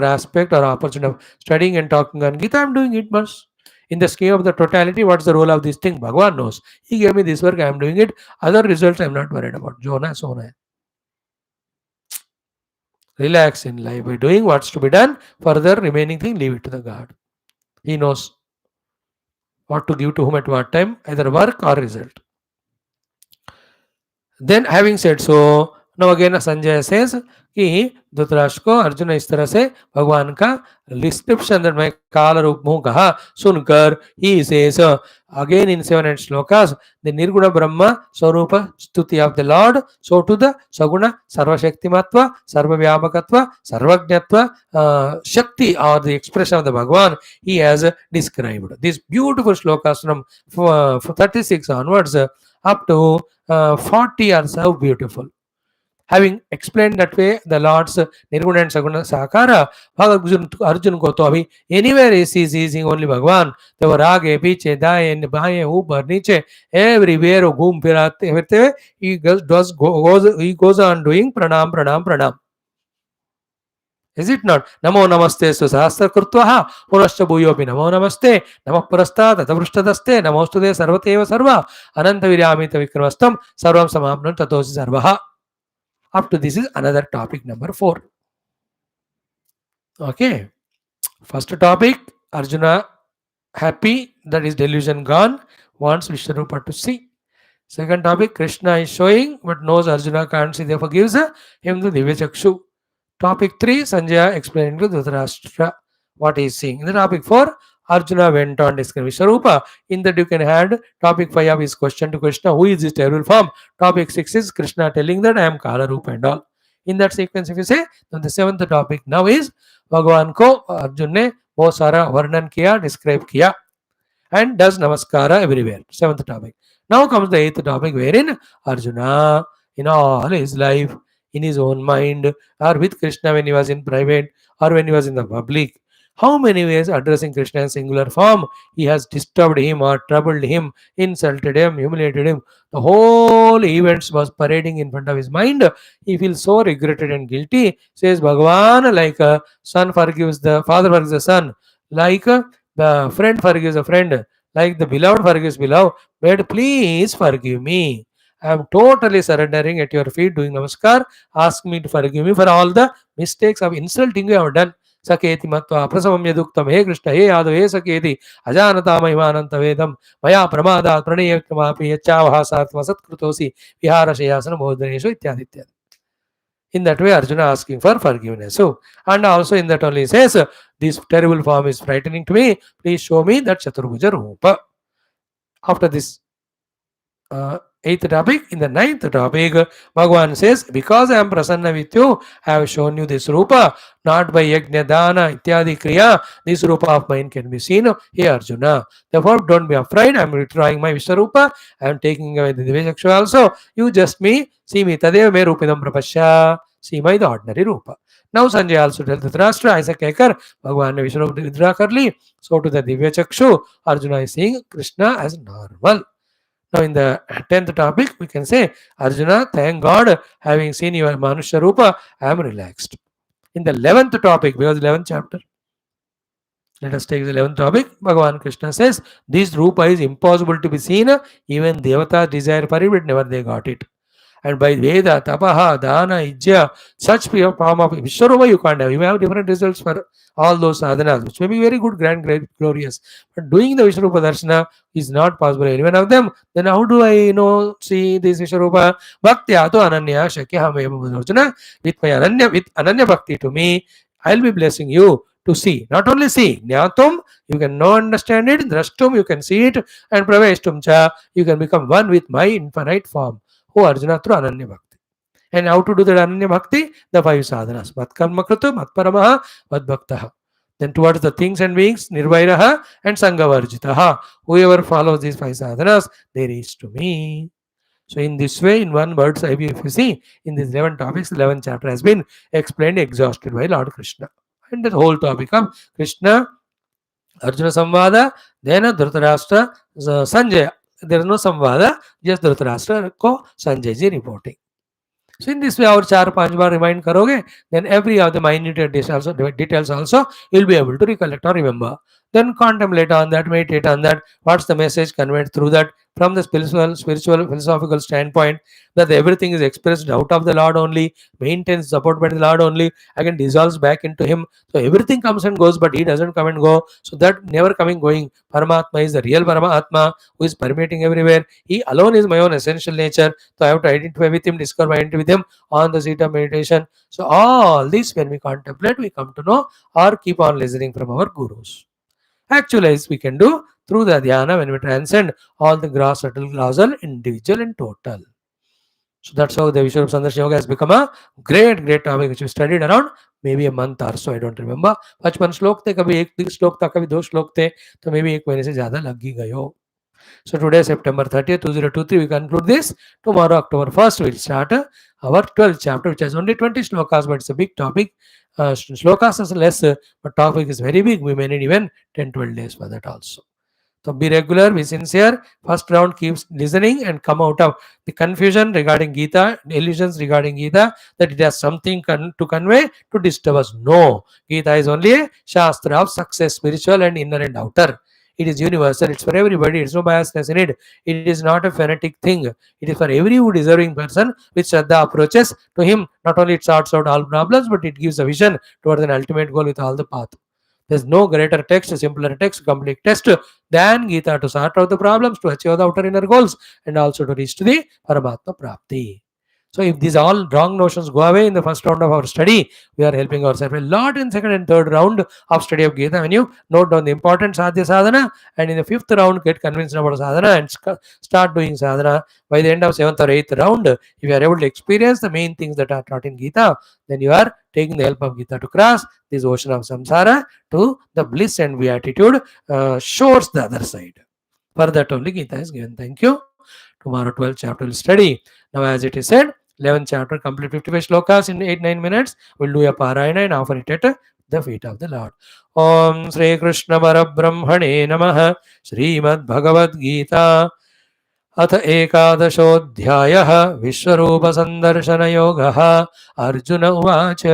aspect or opportunity of studying and talking on Gita, I am doing it once. In the scheme of the totality, what's the role of this thing? Bhagavan knows. He gave me this work, I am doing it. Other results I am not worried about. Jona, Sona. Relax in life by doing what's to be done. Further remaining thing, leave it to the God. He knows what to give to whom at what time, either work or result. Then having said so, now again Sanjay says कि धृतराष्ट्र को अर्जुन इस तरह से भगवान का description में काल रूप मुंह कहा सुनकर, he says again in 7 shlokas, the nirguna brahma swarupa stuti of the Lord, so to the saguna sarvashaktimatva, sarvavyapakatva, sarvajnatva, shakti or the expression of the Bhagwan he has described. These beautiful shlokas from 36 onwards up to 40 are so beautiful. Having explained that way, the Lord's Nirguna and Saguna Sakara, Arjun ko to abhi anywhere he sees only Bhagwan. They were aage, piche, daye, baaye, upar, niche, everywhere ghum firate, he goes on doing pranam, pranam, pranam. Is it not? Namo namaste susahasra krutvaha punascha bhuyopi namo namaste namah parastat atavrishtadaste namostude sarvateva sarva ananta viryamita vikramastam sarvam samapnam tatosi sarvaha. Up to this is another topic number 4. Okay. First topic, Arjuna happy that his delusion gone, wants Vishwarupa to see. Second topic, Krishna is showing but knows Arjuna can't see, therefore gives him the Divya Chakshu. Topic 3, Sanjaya explaining to Dhritarashtra what he is seeing. In the topic 4, Arjuna went on describing Vishwarupa. In that you can add topic 5 of his question to Krishna, who is this terrible form? Topic 6 is Krishna telling that I am Kala Rupa and all. In that sequence, if you say, then the 7th topic now is Bhagavan ko Arjun ne bahut sara varnan kiya, describe kiya, and does namaskara everywhere. 7th topic. Now comes the 8th topic, wherein Arjuna in all his life, in his own mind, or with Krishna when he was in private or when he was in the public, How many ways addressing Krishna in singular form he has disturbed him or troubled him, insulted him, humiliated him. The whole events was parading in front of his mind. He feels so regretted and guilty. Says Bhagavan, like a son forgives the father forgives the son, like the friend forgives a friend, like the beloved forgives beloved. But please forgive me. I am totally surrendering at your feet, doing namaskar. Ask me to forgive me for all the mistakes of insulting you have done. सकेति मत्वा प्रसवं यदुक्तं हे कृष्ण हे यादव हे सकेति अजानता महिमानंत वेदम मया प्रमादात् प्रणयत्वमापि यच्चावहासार्थमसत्कृतोऽसि विहारशयासन मोदनेषु इत्यादि इत्यादि. In that way, Arjuna asking for forgiveness. So, and also in that only says, this terrible form is frightening to me. Please show me that Chaturbuja Rupa. After this eighth topic, in the ninth topic, Bhagavan says, because I am prasanna with you, I have shown you this rupa, not by yajna dana ityadi kriya, this rupa of mine can be seen. Hey Arjuna, therefore don't be afraid, I am withdrawing my Vishwarupa, I am taking away the Divyachakshu also, you just see me, tadeva me rupidam prapasya, see my the ordinary rupa. Now Sanjay also tells Dhritarashtra, ऐसा कहकर भगवान ने विश्वरूप withdraw कर ली. So to the Divyachakshu, Arjuna is seeing Krishna as normal. Now, in the 10th topic, we can say, Arjuna, thank God, having seen your Manusha Rupa, I am relaxed. In the 11th topic, because 11th chapter, let us take the 11th topic. Bhagavan Krishna says, this Rupa is impossible to be seen. Even Devatas desire for it, but never they got it. And by Veda, Tapaha, Dana, Ijja, such pure form of Vishwarupa you can't have. You may have different results for all those sadhanas, which may be very good, grand, great, glorious. But doing the Vishwarupa Darshana is not possible. Any one of them, then how do I see this Vishwarupa? Bhaktya to Ananya Shakya Arjuna. With my Ananya Bhakti to me, I'll be blessing you to see. Not only see, Jnatum, you can know, understand it, Drashtum, you can see it, and Praveshtum cha, you can become one with my infinite form. Oh Arjuna through Ananya Bhakti. And how to do that Ananya Bhakti? The 5 sadhanas. Mat karma kritu, mat paramaha, mat bhaktaha. Then towards the things and beings, nirvairaha and sangavarjitaha. Whoever follows these 5 sadhanas, they reach to me. So in this way, in one word, if you see, in these 11 topics, 11th chapter has been explained, exhausted by Lord Krishna. And the whole topic of Krishna, Arjuna Samvada, then Dhritarashtra, Sanjaya. There is no Samvada, just Dhritarashtra ko Sanjay ji reporting. So in this way, our 4-5 bar remind करोगे, then every of the minute details also you'll be able to recollect or remember. Then contemplate on that, meditate on that. What's the message conveyed through that from the spiritual, philosophical standpoint, that everything is expressed out of the Lord only, maintains support by the Lord only, again dissolves back into Him. So everything comes and goes, but He doesn't come and go. So that never coming, going, Paramatma is the real Paramatma who is permeating everywhere. He alone is my own essential nature. So I have to identify with Him, discover my identity with Him on the seat of meditation. So all this, when we contemplate, we come to know or keep on listening from our gurus. Actualize we can do through the dhyana when we transcend all the gross, subtle, causal, individual and total. So that's how the Vishwarupa Sandarshan Yoga has become a great, great topic which we studied around maybe a month or so. I don't remember. 55 श्लोक थे, कभी एक श्लोक था, कभी 2 श्लोक थे, तो maybe 1 महीने से ज़्यादा लग ही गए हो. So today, September 30th, 2023, we conclude this. Tomorrow, October 1st, we'll start our 12th chapter, which has only 20 shlokas, but it's a big topic. Shlokas is less, but topic is very big. We may need even 10-12 days for that also. So be regular, be sincere. First round keeps listening and come out of the confusion regarding Geetha, illusions regarding Geetha, that it has something to convey to disturb us. No, Geetha is only a Shastra of success, spiritual and inner and outer. It is universal. It's for everybody. It's no biasness in it. It is not a fanatic thing. It is for every deserving person which Shraddha approaches to him. Not only it sorts out all problems, but it gives a vision towards an ultimate goal with all the path. There's no greater text, simpler text, complete text than Geetha to sort out the problems, to achieve the outer inner goals, and also to reach to the Paramatma Prapti. So if these all wrong notions go away in the first round of our study, we are helping ourselves a lot in second and third round of study of Geetha. When you note down the important sadhya sadhana, and in the 5th round get convinced about sadhana and start doing sadhana, by the end of 7th or 8th round, if you are able to experience the main things that are taught in Geetha, then you are taking the help of Geetha to cross this ocean of samsara to the bliss and beatitude shores the other side. For that only Geetha is given. Thank you. Tomorrow 12th chapter will study. Now as it is said, 11th chapter complete 55 shlokas in 8-9 minutes. We'll do a parayana and offer it at the feet of the Lord. Om Sri Krishna Parabrahmane Namaha. Srimad Bhagavad Geeta अथ एकादशोऽध्यायः विश्वरूपसन्दर्शनयोगः। अर्जुन उवाच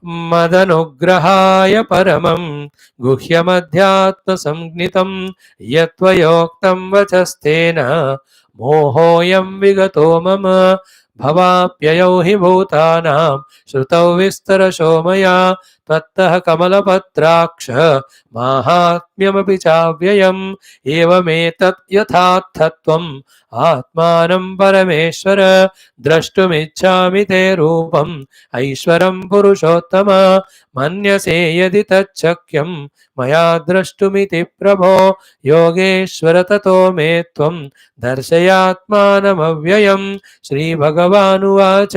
मदनुग्रहाय परमं गुह्यमध्यात्मसंज्ञितं यत्त्वयोक्तं वचस्तेन मोहोऽयं विगतो मम। भवाप्ययौ हि भूतानां श्रुतौ विस्तरशो मया त्वत्तः कमलपत्राक्ष माहात्म्यमपि चाव्ययम्। एवमेतत् यथार्थत्वम् आत्मानं परमेश्वर द्रष्टुमिच्छामि ते रूपम् ऐश्वरं पुरुषोत्तम। मन्यसे यदि तच्छक्यं मया द्रष्टुमिति प्रभो योगेश्वर ततो मे त्वं दर्शयात्मानमव्ययम्। श्रीभगवानुवाच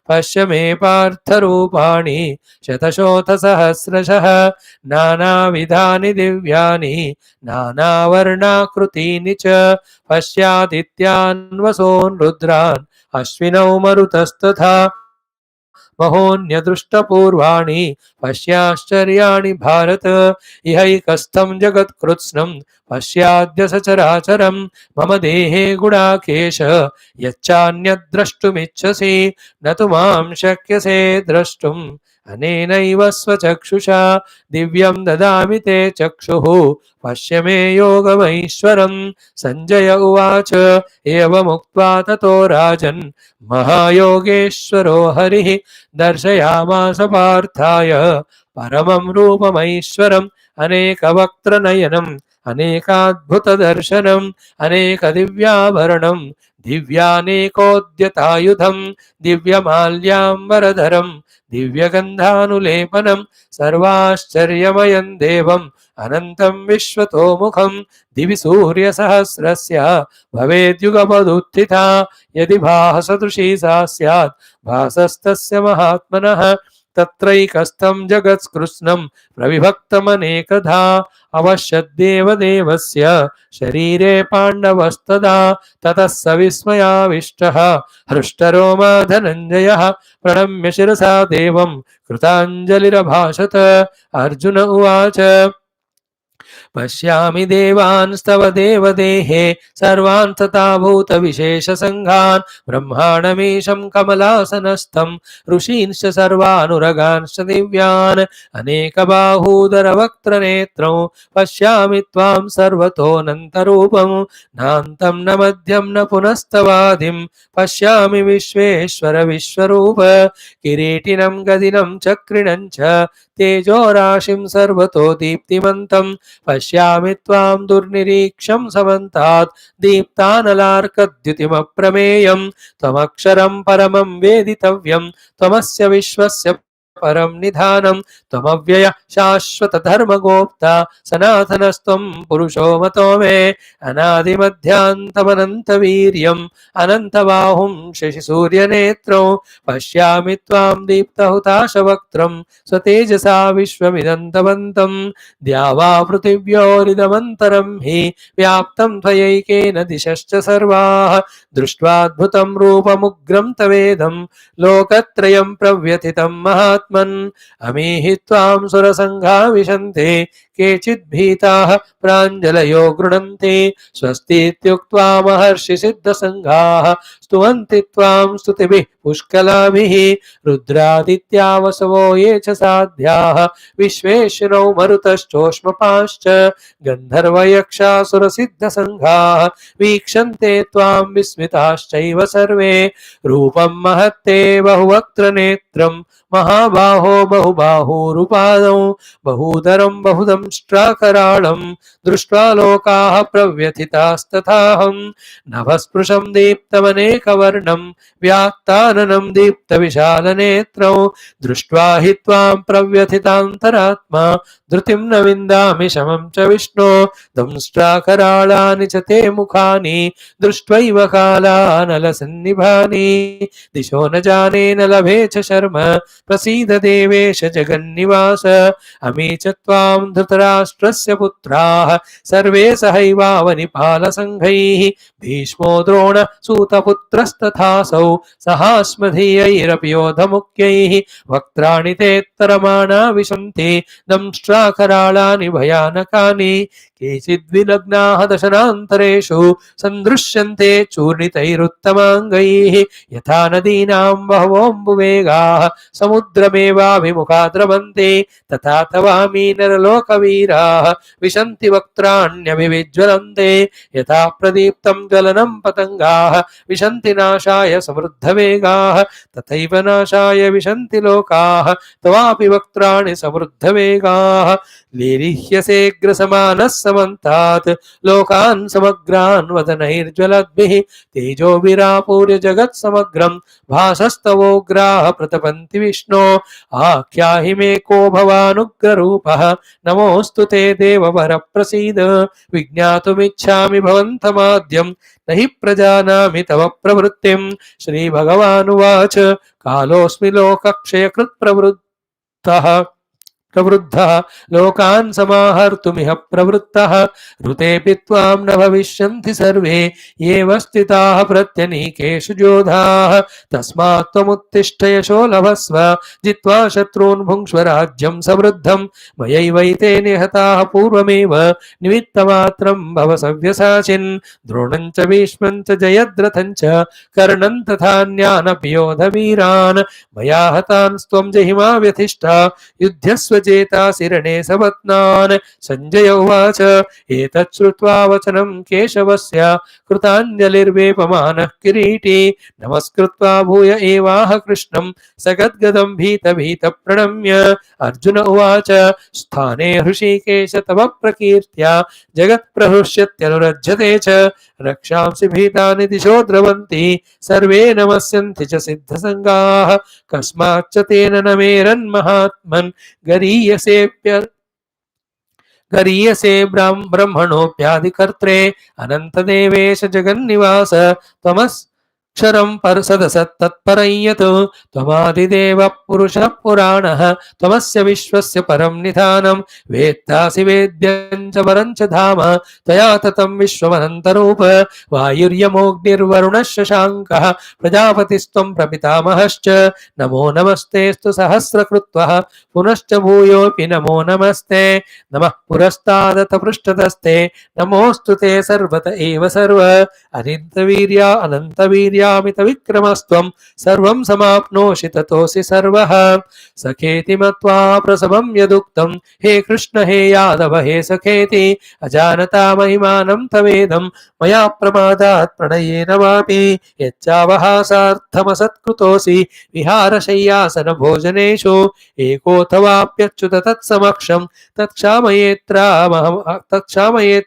पश्य मे पार्थरूपाणि शतशोथसहस्रशः नानाविधानि दिव्यानि नानावर्णाकृतीनि च पश्यादित्यान् वसून् रुद्रान् अश्विनौ मरुतस्तथा महोऽन्यदृष्टपूर्वाणि पश्याश्चर्याणि भारत। इहैकस्थं जगत्कृत्स्नं पश्याद्य सचराचरं मम देहे गुडाकेश यच्चान्यद्द्रष्टुमिच्छसि न तु मां शक्यसे द्रष्टुम् अनेनैव स्वचक्षुषा। दिव्यं ददामि ते चक्षुः पश्य मे योगमैश्वरम्। सञ्जय उवाच एवमुक्त्वा ततो राजन् महायोगेश्वरो हरिः दर्शयामास पार्थाय परमं रूपमैश्वरम्। अनेकवक्त्रनयनम् अनेकाद्भुतदर्शनम् अनेकदिव्याभरणम् दिव्यानेकोद्यतायुधम् दिव्यमाल्याम्बरधरम् दिव्यगन्धानुलेपनम् सर्वाश्चर्यमयम् देवम् अनन्तं विश्वतोमुखम्। दिवि सूर्यसहस्रस्य भवेद्युगपदुत्थिता यदि भासदृशी सा स्यात् भासस्तस्य महात्मनः। तत्रैकस्थं जगत्कृत्स्नं प्रविभक्तमनेकधा अवश्यद्देवदेवस्य शरीरे पाण्डवस्तदा। ततः स विस्मयाविष्टः हृष्टरोमा धनञ्जयः प्रणम्य शिरसा देवं कृताञ्जलिरभाषत। अर्जुन उवाच पश्यामि देवांस्तव देवदेहे सर्वान् तथा भूतविशेषसङ्घान् ब्रह्माणमीशं कमलासनस्थं ऋषींश्च सर्वानुरगांश्च दिव्यान् अनेकबाहूदरवक्त्रनेत्रं पश्यामि त्वां सर्वतोऽनन्तरूपं नान्तं न मध्यं न पुनस्तवादिं पश्यामि विश्वेश्वर विश्वरूप। किरीटिनं गदिनं चक्रिणं च तेजोराशिं सर्वतो दीप्तिमन्तं पश्यामि त्वां दुर्निरीक्षं समन्तात् दीप्तानलार्कद्युतिमप्रमेयं। त्वमक्षरं परमं वेदितव्यं त्वमस्य विश्वस्य परं निधानं त्वमव्यय शाश्वत धर्मगोप्ता सनातनस्त्वं पुरुषो मतो मे। अनादिमध्यान्तमनन्तवीर्यम् अनन्तबाहुं शशिसूर्यनेत्रौ पश्यामि त्वां दीप्तहुताशवक्त्रं स्वतेजसा विश्वमिदन्तवन्तं। द्यावा पृथिव्योरिदमन्तरं हि व्याप्तं त्वयैकेन दिशश्च सर्वाः दृष्ट्वाद्भुतं रूपमुग्रं तवेदं लोकत्रयं प्रव्यथितं महात्मन्। अमीहि त्वां सुरसङ्घा विशन्ते केचिद्भीताः प्राञ्जलयो गृह्णन्ति स्वस्तीत्युक्त्वा महर्षिसिद्धसङ्घाः स्तुवन्ति त्वां स्तुतिभिः पुष्कलाभिः। रुद्रादित्या वसवो ये च साध्याः विश्वेश्विनौ मरुतश्चोष्मपाश्च गन्धर्वयक्षासुरसिद्धसङ्घाः वीक्षन्ते त्वां विस्मिताश्चैव सर्वे। रूपं महत्ते बहुवक्त्रनेत्रं महाबाहो बहुबाहुरुपादौ बहुधरं बहुदंष्ट्राकराळं दृष्ट्वा लोकाः प्रव्यथितास्तथाहं। नभस्पृशं दीप्तमनेकवर्णं व्यात्ताननं दीप्तविशालनेत्रौ दृष्ट्वा हि त्वां प्रव्यथितान्तरात्मा धृतिं न विन्दामि शमं च विष्णो। दंष्ट्राकराळानि च ते मुखानि दृष्ट्वैव कालानलसन्निभानि दिशो न जाने न लभे च शर्म प्रसीद देवेश जगन्निवास। अमी च त्वां धृतराष्ट्रस्य धृतराष्ट्रस्य पुत्राः सर्वे सहैवावनिपालसङ्घैः भीष्मो द्रोणसूतपुत्रस्तथासौ सहास्मदीयैरपि योधमुख्यैः वक्त्राणि तेत्तरमाणा विशन्ति दंष्ट्राकराळानि भयानकानि केचिद्विलग्नाः दशनान्तरेषु सन्दृश्यन्ते चूर्णितैरुत्तमाङ्गैः यथा नदीनां बहवोऽम्बुवेगाः समुद्रमेवाभिमुखा द्रवन्ते तथा तवामि नरलोकवीराः विशन्ति वक्त्राण्यभिविज्वलन्ते यथा प्रदीप्तं ज्वलनं पतङ्गाः विशन्ति नाशाय समृद्धवेगाः तथैव नाशाय विशन्ति लोकाः तवापि वक्त्राणि समृद्धवेगाः लीलिह्यसेऽग्रसमानः समन्तात् लोकान् समग्रान् वदनैर्ज्वलद्भिः तेजोभिरापूर्य जगत्समग्रं भासस्तवोग्राः प्रतपन्ति विष्णो आख्याहि मे को भवानुग्ररूपः नमोऽस्तु ते देववर प्रसीद विज्ञातुमिच्छामि भवन्तमाद्यं न हि प्रजानामि तव प्रवृत्तिं श्रीभगवानुवाच कालोऽस्मि लोकक्षयकृत् प्रवृद्धः लोकान् समाहर्तुमिह प्रवृत्तः ऋतेऽपि त्वां न भविष्यन्ति सर्वे एव स्थिताः प्रत्यनीकेषु योधाः तस्मात् त्वमुत्तिष्ठ यशो लभस्व जित्वा शत्रून् भुङ्क्ष्व राज्यं समृद्धं मयैवैते निहताः पूर्वमेव निमित्तमात्रं भव सव्यसाचिन् द्रोणं च भीष्मं च जयद्रथं च कर्णं तथान्यानपि योधवीरान् मया हतांस्त्वं जहिमा व्यथिष्ठा युध्यस्व चेतासि रणे सपत्नान् संजय उवाच एतत् श्रुत्वा वचनं केशवस्य कृताञ्जलिर्वेपमानः किरीटी नमस्कृत्वा भूय एवाह कृष्णं सगद्गदं भीत प्रणम्य अर्जुन उवाच स्थाने हृषीकेश तव प्रकीर्त्या जगत्प्रहृष्यत्यनुरज्यते च रक्षांसि भीतानि दिशो द्रवन्ति सर्वे नमस्यन्ति च सिद्धसङ्गाः कस्माच्च तेन न मेरन्महात्मन् गरीयसे ब्रह्मणोऽप्यादिकर्त्रे अनन्तदेवेश जगन्निवास त्वमक्षरं सदसत्तत्परं त्वमादिदेवः पुरुषः पुराणः त्वमस्य विश्वस्य परं निधानं वेत्तासि वेद्यं च वरं च धाम त्वया ततं विश्वमनन्तरूप वायुर्यमोऽग्निर्वरुणः शशाङ्कः प्रजापतिस्त्वं प्रपितामहश्च नमो नमस्तेऽस्तु सहस्रकृत्वः पुनश्च भूयोऽपि नमो नमस्ते नमः पुरस्तादथ पृष्ठतस्ते नमोऽस्तु ते सर्वत एव सर्व अनन्तवीर्यामित विक्रमस्त्वं सर्वं समाप्नोषि ततोऽसि सर्वः सखेति मत्वा प्रसवं यदुक्तं हे कृष्ण हे यादव हे सखेति अजानता महिमानं तवेदं मया प्रमादात् प्रणयेन वापि यच्चावहासार्थमसत्कृतोऽसि विहारशय्यासन भोजनेषु एकोऽथवाप्यच्युत तत्समक्षं तत्क्षामये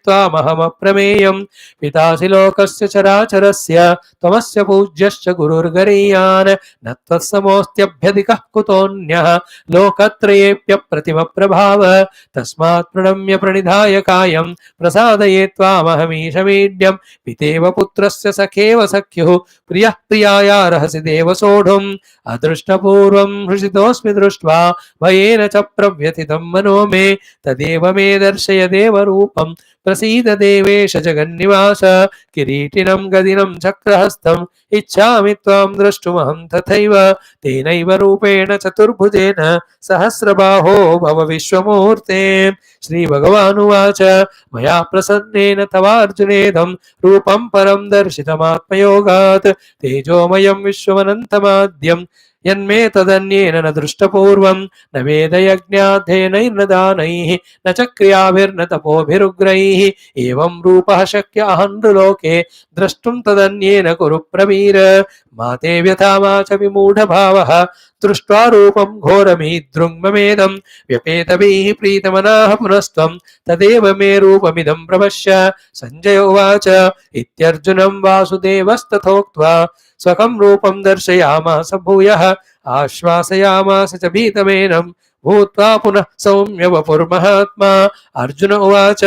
त्वामहमप्रमेयं पितासि लोकस्य चराचरस्य त्वमस्य पूज्यश्च गुरुर्गरीयान् न त्वत्समोऽस्त्यभ्यधिकः कुतोऽन्यः लोकत्रयेऽप्यप्रतिमप्रभाव तस्मात् प्रणम्य प्रणिधाय कायं प्रसादये त्वामहमीशमीड्यं पितेव पुत्रस्य सखेव सख्युः प्रियः प्रियायार्हसि देव सोढुम् अदृष्टपूर्वं हृषितोऽस्मि दृष्ट्वा भयेन च प्रव्यथितं मनो मे तदेव मे दर्शय देवरूपं प्रसीद देवेश जगन्निवास किरीटिनं गदिनं चक्रहस्तम् इच्छामि त्वां द्रष्टुमहं तथैव तेनैव रूपेण चतुर्भुजेन सहस्रबाहो भव विश्वमूर्ते श्रीभगवानुवाच मया प्रसन्नेन तवार्जुनेदं रूपं परं दर्शितमात्मयोगात् तेजोमयं विश्वमनन्तमाद्यं यन्मे तदन्येन न दृष्टपूर्वं न वेदयज्ञाध्ययनैर्न दानैः न च क्रियाभिर्न तपोभिरुग्रैः एवं रूपः शक्य अहं नृलोके द्रष्टुं तदन्येन कुरु प्रवीर मा ते व्यथा मा च विमूढभावः दृष्ट्वा रूपं घोरमीदृङ्ममेदं व्यपेतभिः प्रीतमनाः पुनस्त्वं तदेव मे रूपमिदं प्रपश्य संजय उवाच इत्यर्जुनं वासुदेवस्तथोक्त्वा स्वकं रूपं दर्शयामास भूयः आश्वासयामास च भीतमेनं भूत्वा पुनः सौम्य वपुर्महात्मा अर्जुन उवाच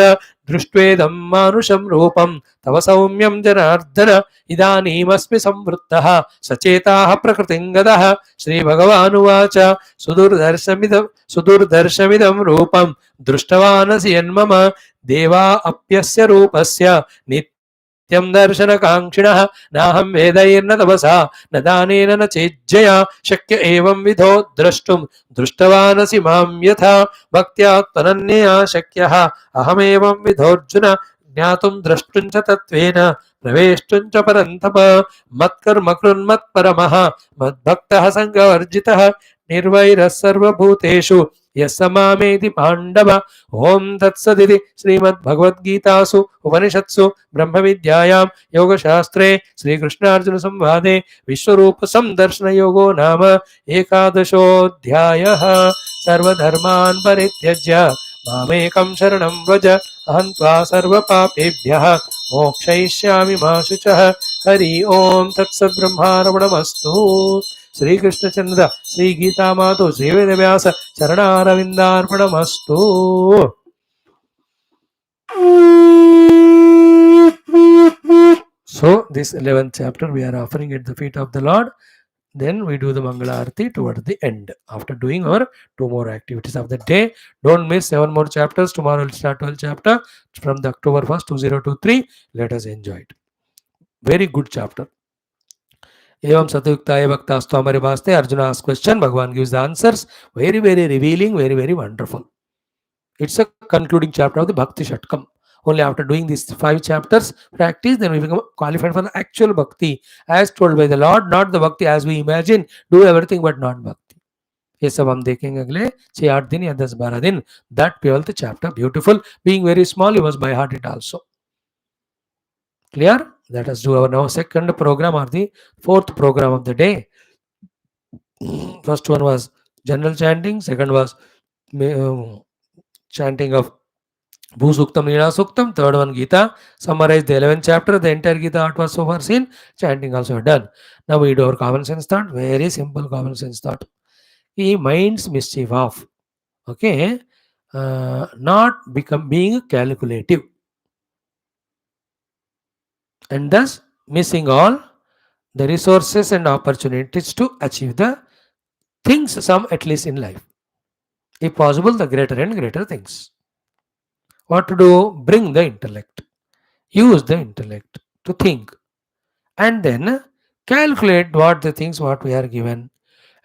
दृष्ट्वेदं मानुषं रूपं तव सौम्यं जनार्दन इदानीमस्मि संवृत्तः सचेताः प्रकृतिं गतः श्रीभगवानुवाच सुदुर्दर्शमिदं रूपं दृष्टवानसि यन्मम देवा अप्यस्य रूपस्य नित्यं दर्शनकाङ्क्षिणः नाहं वेदैर्न तपसा न दानेन न चेज्जया शक्य एवं विधो द्रष्टुं दृष्टवानसि मां यथा भक्त्या त्वनन्यया शक्यः अहमेवं विधोऽर्जुन ज्ञातुं द्रष्टुं च तत्त्वेन प्रवेष्टुं च परन्तप मत्कर्म कृन्मत्परमः मद्भक्तः सङ्गवर्जितः निर्वैरः सर्वभूतेषु यः स मामेति पाण्डव ओं तत्सदिति श्रीमद्भगवद्गीतासु उपनिषत्सु ब्रह्मविद्यायां योगशास्त्रे श्रीकृष्णार्जुनसंवादे विश्वरूपसंदर्शनयोगो नाम एकादशोऽध्यायः सर्वधर्मान् परित्यज्य मामेकं शरणं व्रज अहं त्वा सर्वपापेभ्यः मोक्षयिष्यामि मा शुचः हरि ओम तत्सद्ब्रह्मार्पणमस्तु श्री कृष्णचंद्र श्री गीता मातु Shri Vedvyas चरणारविंदार्पणमस्तु. So this 11th chapter we are offering at the feet of the Lord. Then we do the Mangala Arati towards the end. After doing our 2 more activities of the day, don't miss 7 more chapters. Tomorrow we'll start 12th chapter from the October 1st 2023. Let us enjoy it. Very good chapter. एवं सतयुक्ताय भक्तास्तु हमारे वास्ते Arjun asks question, Bhagavan gives the answers. Very, very revealing, very, very wonderful. It's a concluding chapter of the Bhakti Shatkam. Only after doing these 5 chapters practice, then we become qualified for the actual bhakti as told by the Lord, not the bhakti as we imagine, do everything but not bhakti. ये सब हम देखेंगे अगले 6-8 दिन या 10-12 दिन. That 12th chapter, beautiful. Being very small, he was by heart it also. Clear? Let us do our now second program or the 4th program of the day. First one was general chanting. Second was chanting of Bhusuktam, Nila Suktam. Third one Geetha. Summarize the 11th chapter. The entire Geetha art was so far seen. Chanting also done. Now we do our common sense thought. Very simple common sense thought. He minds mischief off. Okay. Not being calculative. And thus missing all the resources and opportunities to achieve the things, some at least in life. If possible, the greater and greater things. What to do? Bring the intellect. Use the intellect to think. And then calculate what the things what we are given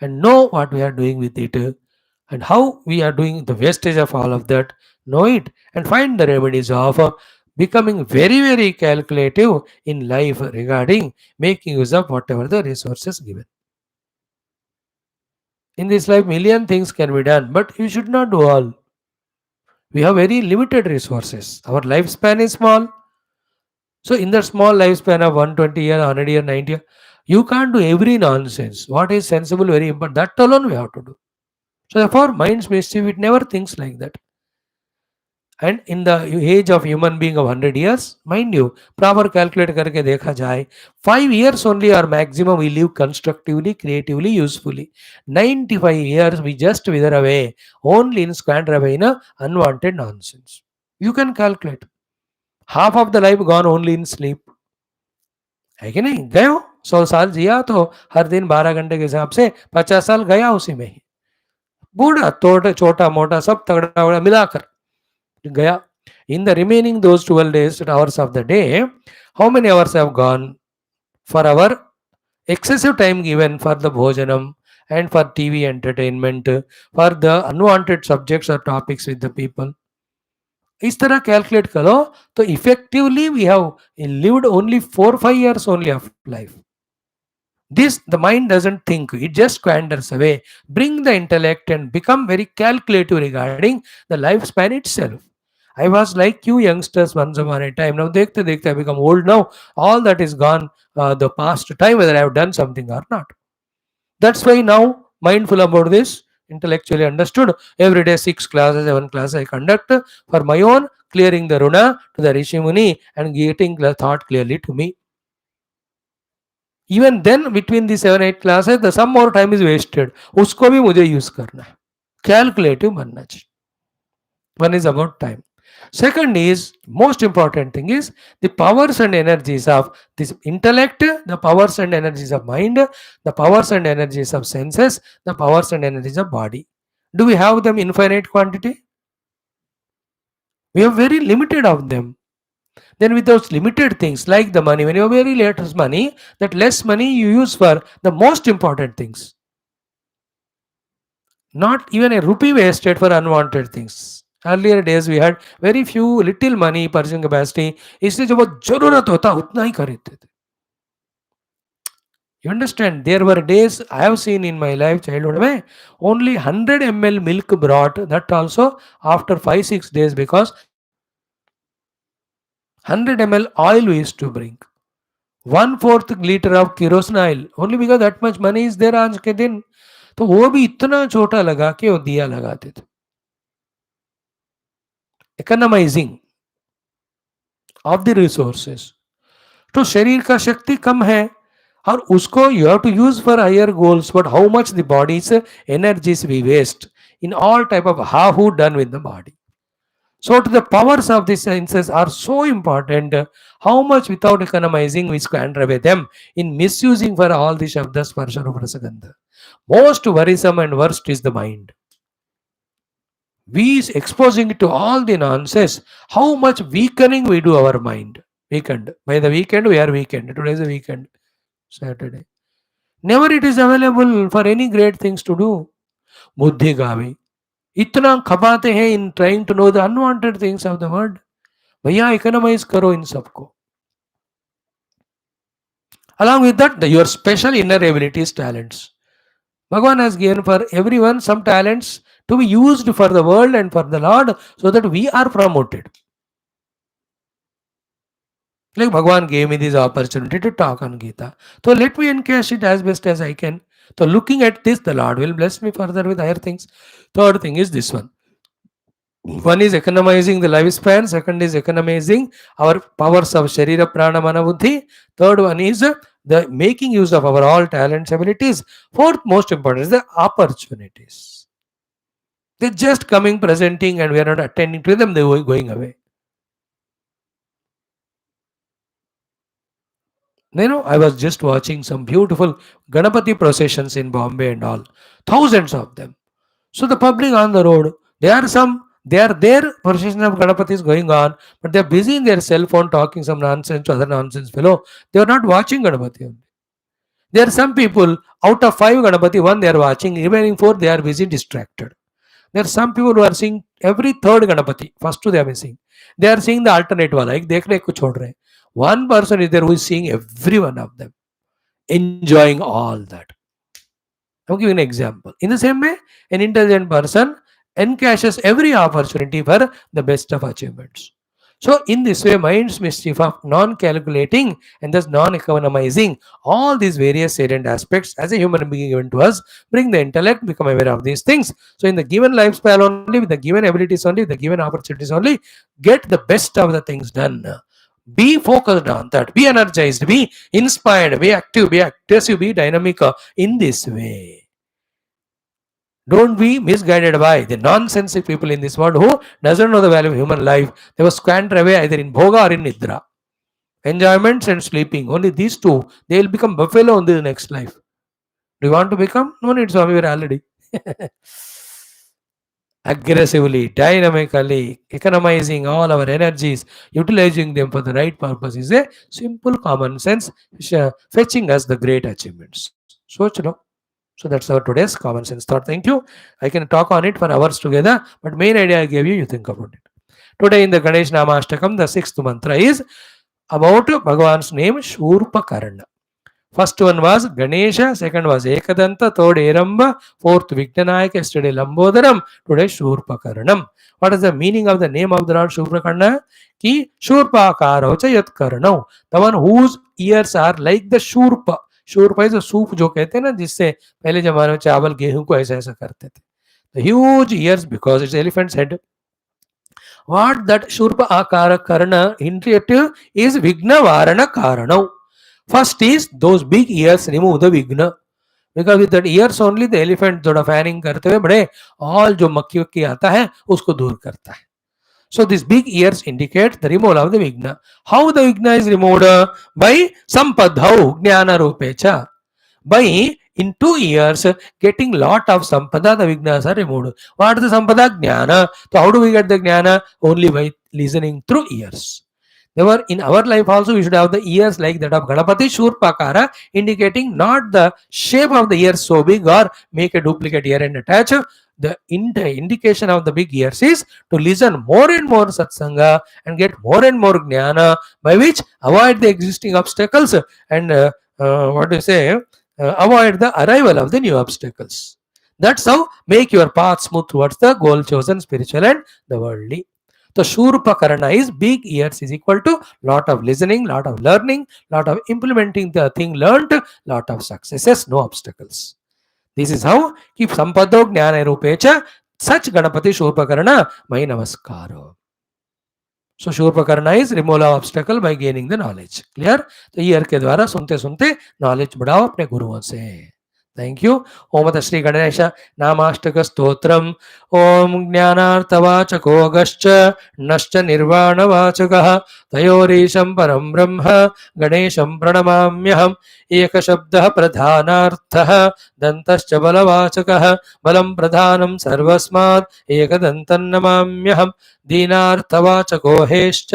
and know what we are doing with it and how we are doing the wastage of all of that. Know it and find the remedies of becoming very, very calculative in life regarding making use of whatever the resources given. In this life, million things can be done, but you should not do all. We have very limited resources. Our lifespan is small. So in that small lifespan of 120 year, 100 year, 90 year, you can't do every nonsense. What is sensible, very important, that alone we have to do. So therefore, mind's mischief, it never thinks like that. And in the age of human being of 100 years, mind you, proper calculate karke dekha jaye, 5 years only or maximum we live constructively, creatively, usefully. 95 years we just wither away, only in squander away in a unwanted nonsense. You can calculate. Half of the life gone only in sleep. है कि नहीं? गए हो 100 साल जिया तो हर दिन 12 घंटे के हिसाब से 50 साल गया उसी में ही. बूढ़ा छोटा मोटा सब तगड़ा वगड़ा मिलाकर गया. In the remaining those 12 days hours of the day, how many hours have gone for our excessive time given for the bhojanam and for TV entertainment, for the unwanted subjects or topics with the people? इस तरह calculate करो तो effectively we have lived only 4-5 years only of life. This the mind doesn't think, it just squanders away. Bring the intellect and become very calculative regarding the lifespan itself. I was like you youngsters once upon a time. Now dekhte I become old now. All that is gone, the past time, whether I have done something or not. That's why now mindful about this, intellectually understood. Every day 6 classes, 7 classes I conduct for my own clearing the runa to the Rishi Muni and getting the thought clearly to me. Even then between the 7-8 classes, the some more time is wasted. Usko bhi mujhe use karna hai. Calculative बनना चाहिए. One is about time. Second is most important thing is the powers and energies of this intellect, the powers and energies of mind, the powers and energies of senses, the powers and energies of body. Do we have them infinite quantity? We have very limited of them. Then with those limited things like the money, when you have very less money, that less money you use for the most important things. Not even a rupee wasted for unwanted things. Earlier days we had very few little money purchasing capacity, इसलिए जो बहुत जरूरत होता उतना ही खरीदते थे. You understand? There were days I have seen in my life, childhood, mein, only 100 ml milk brought, that also after 5-6 days, because 100 ml oil we used to bring. 1/4 liter of kerosene oil, only because that much money is there आज के दिन. तो वो भी इतना छोटा लगा के वो दिया लगाते थे. Economizing of the resources. तो शरीर का शक्ति कम है और उसको you have to use for higher goals, but how much the body's energies we waste in all type of how who done with the body. So to the powers of the senses are so important. How much without economizing we squander away them in misusing for all the shabdas sparsha rupa rasa gandha. Most worrisome and worst is the mind. We is exposing it to all the nonsense. How much weakening we do our mind. Weekend. By the weekend we are weekend. Today is a weekend. Saturday. Never it is available for any great things to do. Buddhi gavi. इतना खपाते हैं in trying to know the unwanted things of the world. भैया economize करो इन सबको. Along with that, your special inner abilities, talents. Bhagavan has given for everyone some talents to be used for the world and for the Lord, so that we are promoted. Like Bhagavan gave me this opportunity to talk on Geetha. So let me encash it as best as I can. So looking at this, the Lord will bless me further with higher things. Third thing is this one. One is economizing the lifespan. Second is economizing our powers of Sharira, Prana, Mana, Buddhi. Third one is the making use of our all talents, abilities. Fourth most important is the opportunities. They're just coming, presenting, and we are not attending to them. They're going away. You know, I was just watching some beautiful Ganapati processions in Bombay and all. Thousands of them. So the public on the road, they are there, procession of Ganapati is going on, but they are busy in their cell phone talking some nonsense to other nonsense fellow. They are not watching Ganapati only. There are some people, out of 5 Ganapati, 1 they are watching, remaining 4 they are busy distracted. There are some people who are seeing every third Ganapati, first 2 they are missing. They are seeing the alternate one, like देखने को छोड़ रहे. One person is there who is seeing every one of them, enjoying all that. I'm giving an example. In the same way, an intelligent person encashes every opportunity for the best of achievements. So in this way, mind's mischief of non-calculating and thus non-economizing all these various salient aspects as a human being given to us, bring the intellect, become aware of these things. So in the given lifespan only, with the given abilities only, with the given opportunities only, get the best of the things done. Be focused on that. Be energized. Be inspired. Be active. Be aggressive. Be dynamic in this way. Don't be misguided by the nonsensical people in this world who doesn't know the value of human life. They will squander away either in bhoga or in nidra. Enjoyments and sleeping. Only these two. They will become buffalo in the next life. Do you want to become? No need, Swami. We are already. Aggressively, dynamically, economizing all our energies, utilizing them for the right purpose is a simple common sense, fetching us the great achievements. So that's our today's common sense thought. Thank you. I can talk on it for hours together, but main idea I gave you, you think about it. Today in the Ganesh Nama Ashtakam, the 6th mantra is about Bhagavan's name, Shurpakarna. First one was Ganesha, second was Ekadanta, third Eramba, fourth Vignanayaka, yesterday Lambodaram, today Shurpakaranam. What is the meaning of the name of the Lord Shurpakarna? Ki Shurpakaro Chayat Karnau. The one whose ears are like the Shurpa. Shurpa is a soup जो कहते हैं ना, जिससे पहले जमाने में चावल गेहूं को ऐसा ऐसा करते थे. The huge ears because it's elephant's head. What that Shurpa Akara Karna hinted is Vigna Varana Karanau. First is those big ears remove the vigna, because with that ears only the elephant थोड़ा fanning करते हुए बड़े all जो मक्खी वक्की आता है उसको दूर करता है. So these big ears indicate the removal of the vigna. How the vigna is removed? By sampadhau jnana rupecha. By in 2 years getting lot of sampada, the vignas are removed. What is the sampada? Jnana. So how do we get the jnana? Only by listening through ears. Therefore, in our life also we should have the ears like that of Ganapati Shurpakara, indicating not the shape of the ears so big or make a duplicate ear and attach. The indication of the big ears is to listen more and more satsanga and get more and more jnana, by which avoid the existing obstacles and what do you say? Avoid the arrival of the new obstacles. That's how make your path smooth towards the goal chosen, spiritual and the worldly. The Shurpakarana is big ears is equal to lot of listening, lot of learning, lot of implementing the thing learned, lot of successes, no obstacles. This is how keep sampado jnana rupecha such Ganapati Shurpakarana my namaskaro. So Shurpakarna is removal of obstacle by gaining the knowledge. Clear? तो year के द्वारा सुनते सुनते knowledge बढ़ाओ अपने गुरुओं से. Thank you. ओम श्री गणेश नामाष्टक स्तोत्रम. ओम ज्ञानार्थवाचको गश्च नश्च निर्वाणवाचकः तयोरीशं परं ब्रह्म गणेशं प्रणमाम्यहम्. एकशब्दः प्रधानार्थः दन्तश्च बलवाचकः बलं प्रधानं सर्वस्मात् एकदन्तं नमाम्यहम्. दीनार्थवाचको हेश्च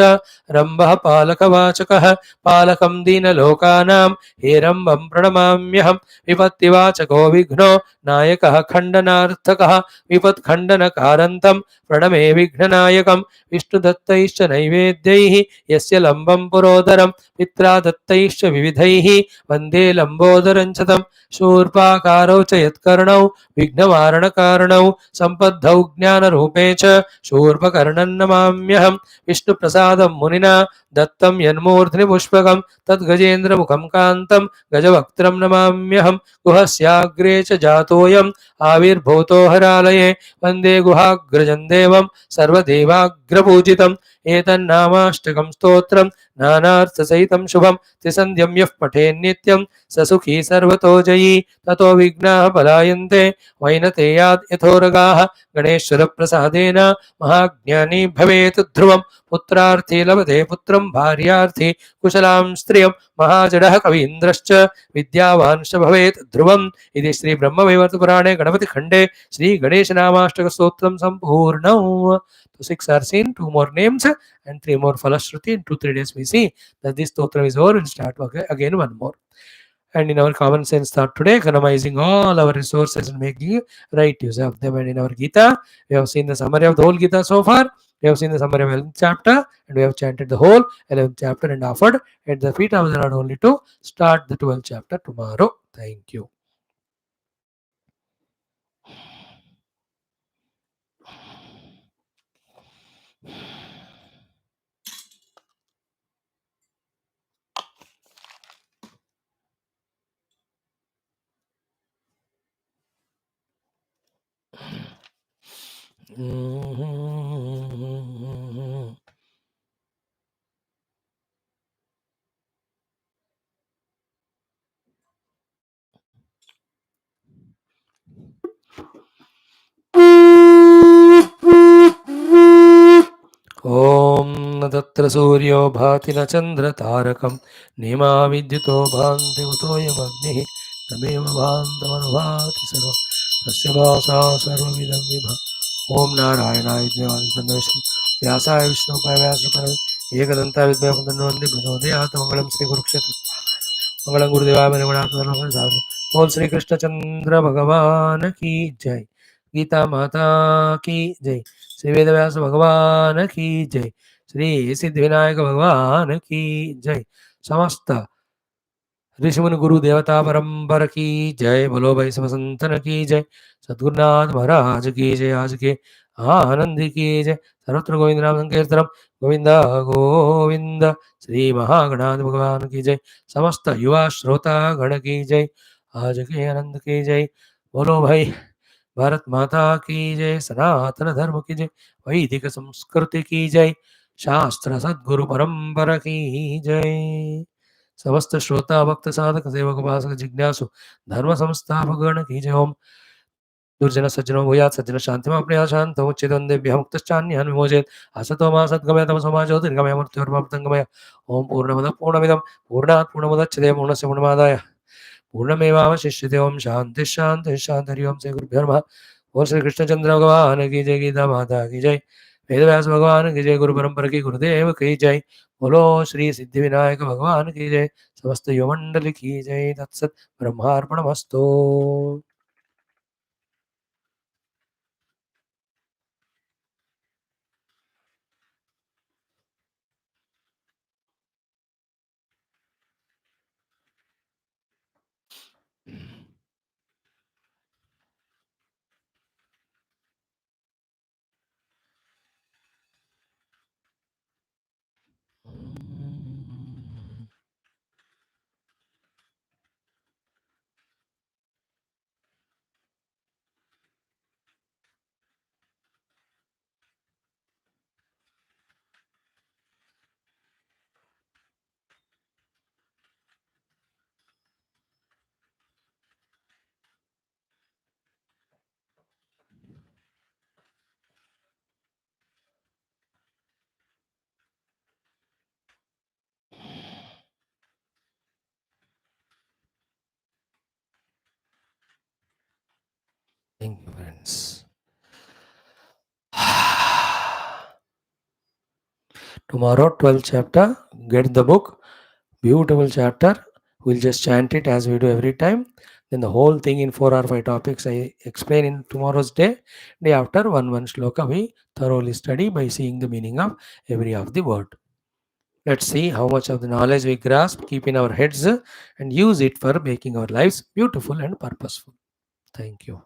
रम्भः पालकवाचकः पालकं दीनलोकानां हेरम्बं प्रणमाम्यहम्. विपत्तिवाचको विघ्नो नायकः खण्डनार्थकः विपत्खण्डनकारन्तं प्रणमे विघ्ननायकं. विष्णुदत्तैश्च नैवेद्यैः यस्य लम्बं पुरोदरं पित्रा दत्तैश्च विविधैः वन्दे लम्बोदरं च तं. शूर्पाकारौ च यत्कर्णौ विघ्नवारणकारणौ सम्पद्धौ ज्ञानरूपे च शूर्पकर्णं नमाम्यहम्. विष्णुप्रसादं मुनिना दत्तं यन्मूर्ध्नि पुष्पकं तद्गजेन्द्रमुखं कान्तं गजवक्त्रं नमाम्यहम्. गुहस्याग्रे च जातोऽयम् आविर्भूतो हरालये वन्दे गुहाग्रजं देवं सर्वदेवाग्रपूजितम्. एतन्नामाष्टकं स्तोत्रं नानार्थसहितं शुभं त्रिसन्ध्यं यः पठेन्नित्यं स सुखी सर्वतो जयी. ततो विघ्नाः पलायन्ते वैनतेयात् यथोरगाः. गणेश्वरप्रसादेन महाज्ञानी भवेत् ध्रुवं. पुत्रार्थी लभते पुत्रं भार्यार्थी कुशलां स्त्रियं. महाजडः कवीन्द्रश्च विद्यावांश्च भवेत् ध्रुवम्. इति श्री ब्रह्मवैवर्तपुराणे गणपतिखण्डे श्री गणेशनामाष्टकस्तोत्रं सम्पूर्णम्. So 6 are seen, 2 more names and 3 more Falashruti. In 2-3 days we see that this stotra is over. We'll start again one more. And in our common sense thought today, economizing all our resources and making right use of them. And in our Geetha, we have seen the summary of the whole Geetha so far. We have seen the summary of 11th chapter and we have chanted the whole 11th chapter and offered at the feet of the Lord only to start the 12th chapter tomorrow. Thank you. ॐ तत्र सूर्यो भाति न चन्द्रतारकं नेमा विद्युतो भान्ति उतोऽयमग्निः तमेव भान्तमनुभाति सर्वं तस्य भासा सर्वमिदं विभा. ॐ नारायणाय विद्महे व्यासाय विष्णुपाय व्यासपाय एकदन्ताय विद्महे तन्नो प्रचोदयात्. मङ्गलं श्रीकुरुक्षेत्र मंगलम गुरुदेवाय मेरे साधु. बोल श्री कृष्ण चंद्र भगवान की जय. गीता माता की जय. श्री वेदव्यास भगवान की जय. श्री सिद्धिविनायक भगवान की जय. समस्त ऋषिमुनि गुरु देवता परंपर की जय. बोलो भाई संतन की जय. सद्गुरुनाथ महाराज की जय. आज के आनंद की जय. सर्वत्र गोविंद नाम संकीर्तनम गोविंद गोविंद. श्री महागणाध भगवान की जय. समस्त युवा श्रोता गण की जय. आज के आनंद की जय. बोलो भाई भारत माता की जय. सनातन धर्म की जय. वैदिक संस्कृति की जय. शास्त्र सद्गुरु परंपरा की जय. समस्त श्रोता भक्त साधक सेवक उपासक जिज्ञासु धर्म संस्थापक गण की जय. ओम दुर्जन सज्जनो भूयात् सज्जन शान्तिमप्नुयात् शान्तमुच्चेतवन्देभ्यः मुक्तश्चान्यहं विमोचयेत् असतो मा सद्गमय तमसो मा ज्योतिर्गमय मृत्योर्मामृतङ्गमय ॐ पूर्णमदः पूर्णमिदं पूर्णात् पूर्णमुदच्यते पूर्णस्य पूर्णमादाय पूर्णमेवावशिष्यते ओम शांति शांति शांति हरि ओम। श्री गुरुभ्यो नमः। और श्री कृष्णचंद्र भगवान की जय, गीता माता की जय, वेद व्यास भगवान की जय, गुरु परंपरा की गुरुदेव की जय, बोलो श्री सिद्धि विनायक भगवान की जय, समस्त युवमंडल की जय। तत्सत ब्रह्मार्पणमस्तु। Thank you, friends. Tomorrow, 12th chapter. Get the book. Beautiful chapter. We'll just chant it as we do every time. Then the whole thing in 4 or 5 topics I explain in tomorrow's day. Day after, one shloka we thoroughly study by seeing the meaning of every of the word. Let's see how much of the knowledge we grasp, keep in our heads, and use it for making our lives beautiful and purposeful. Thank you.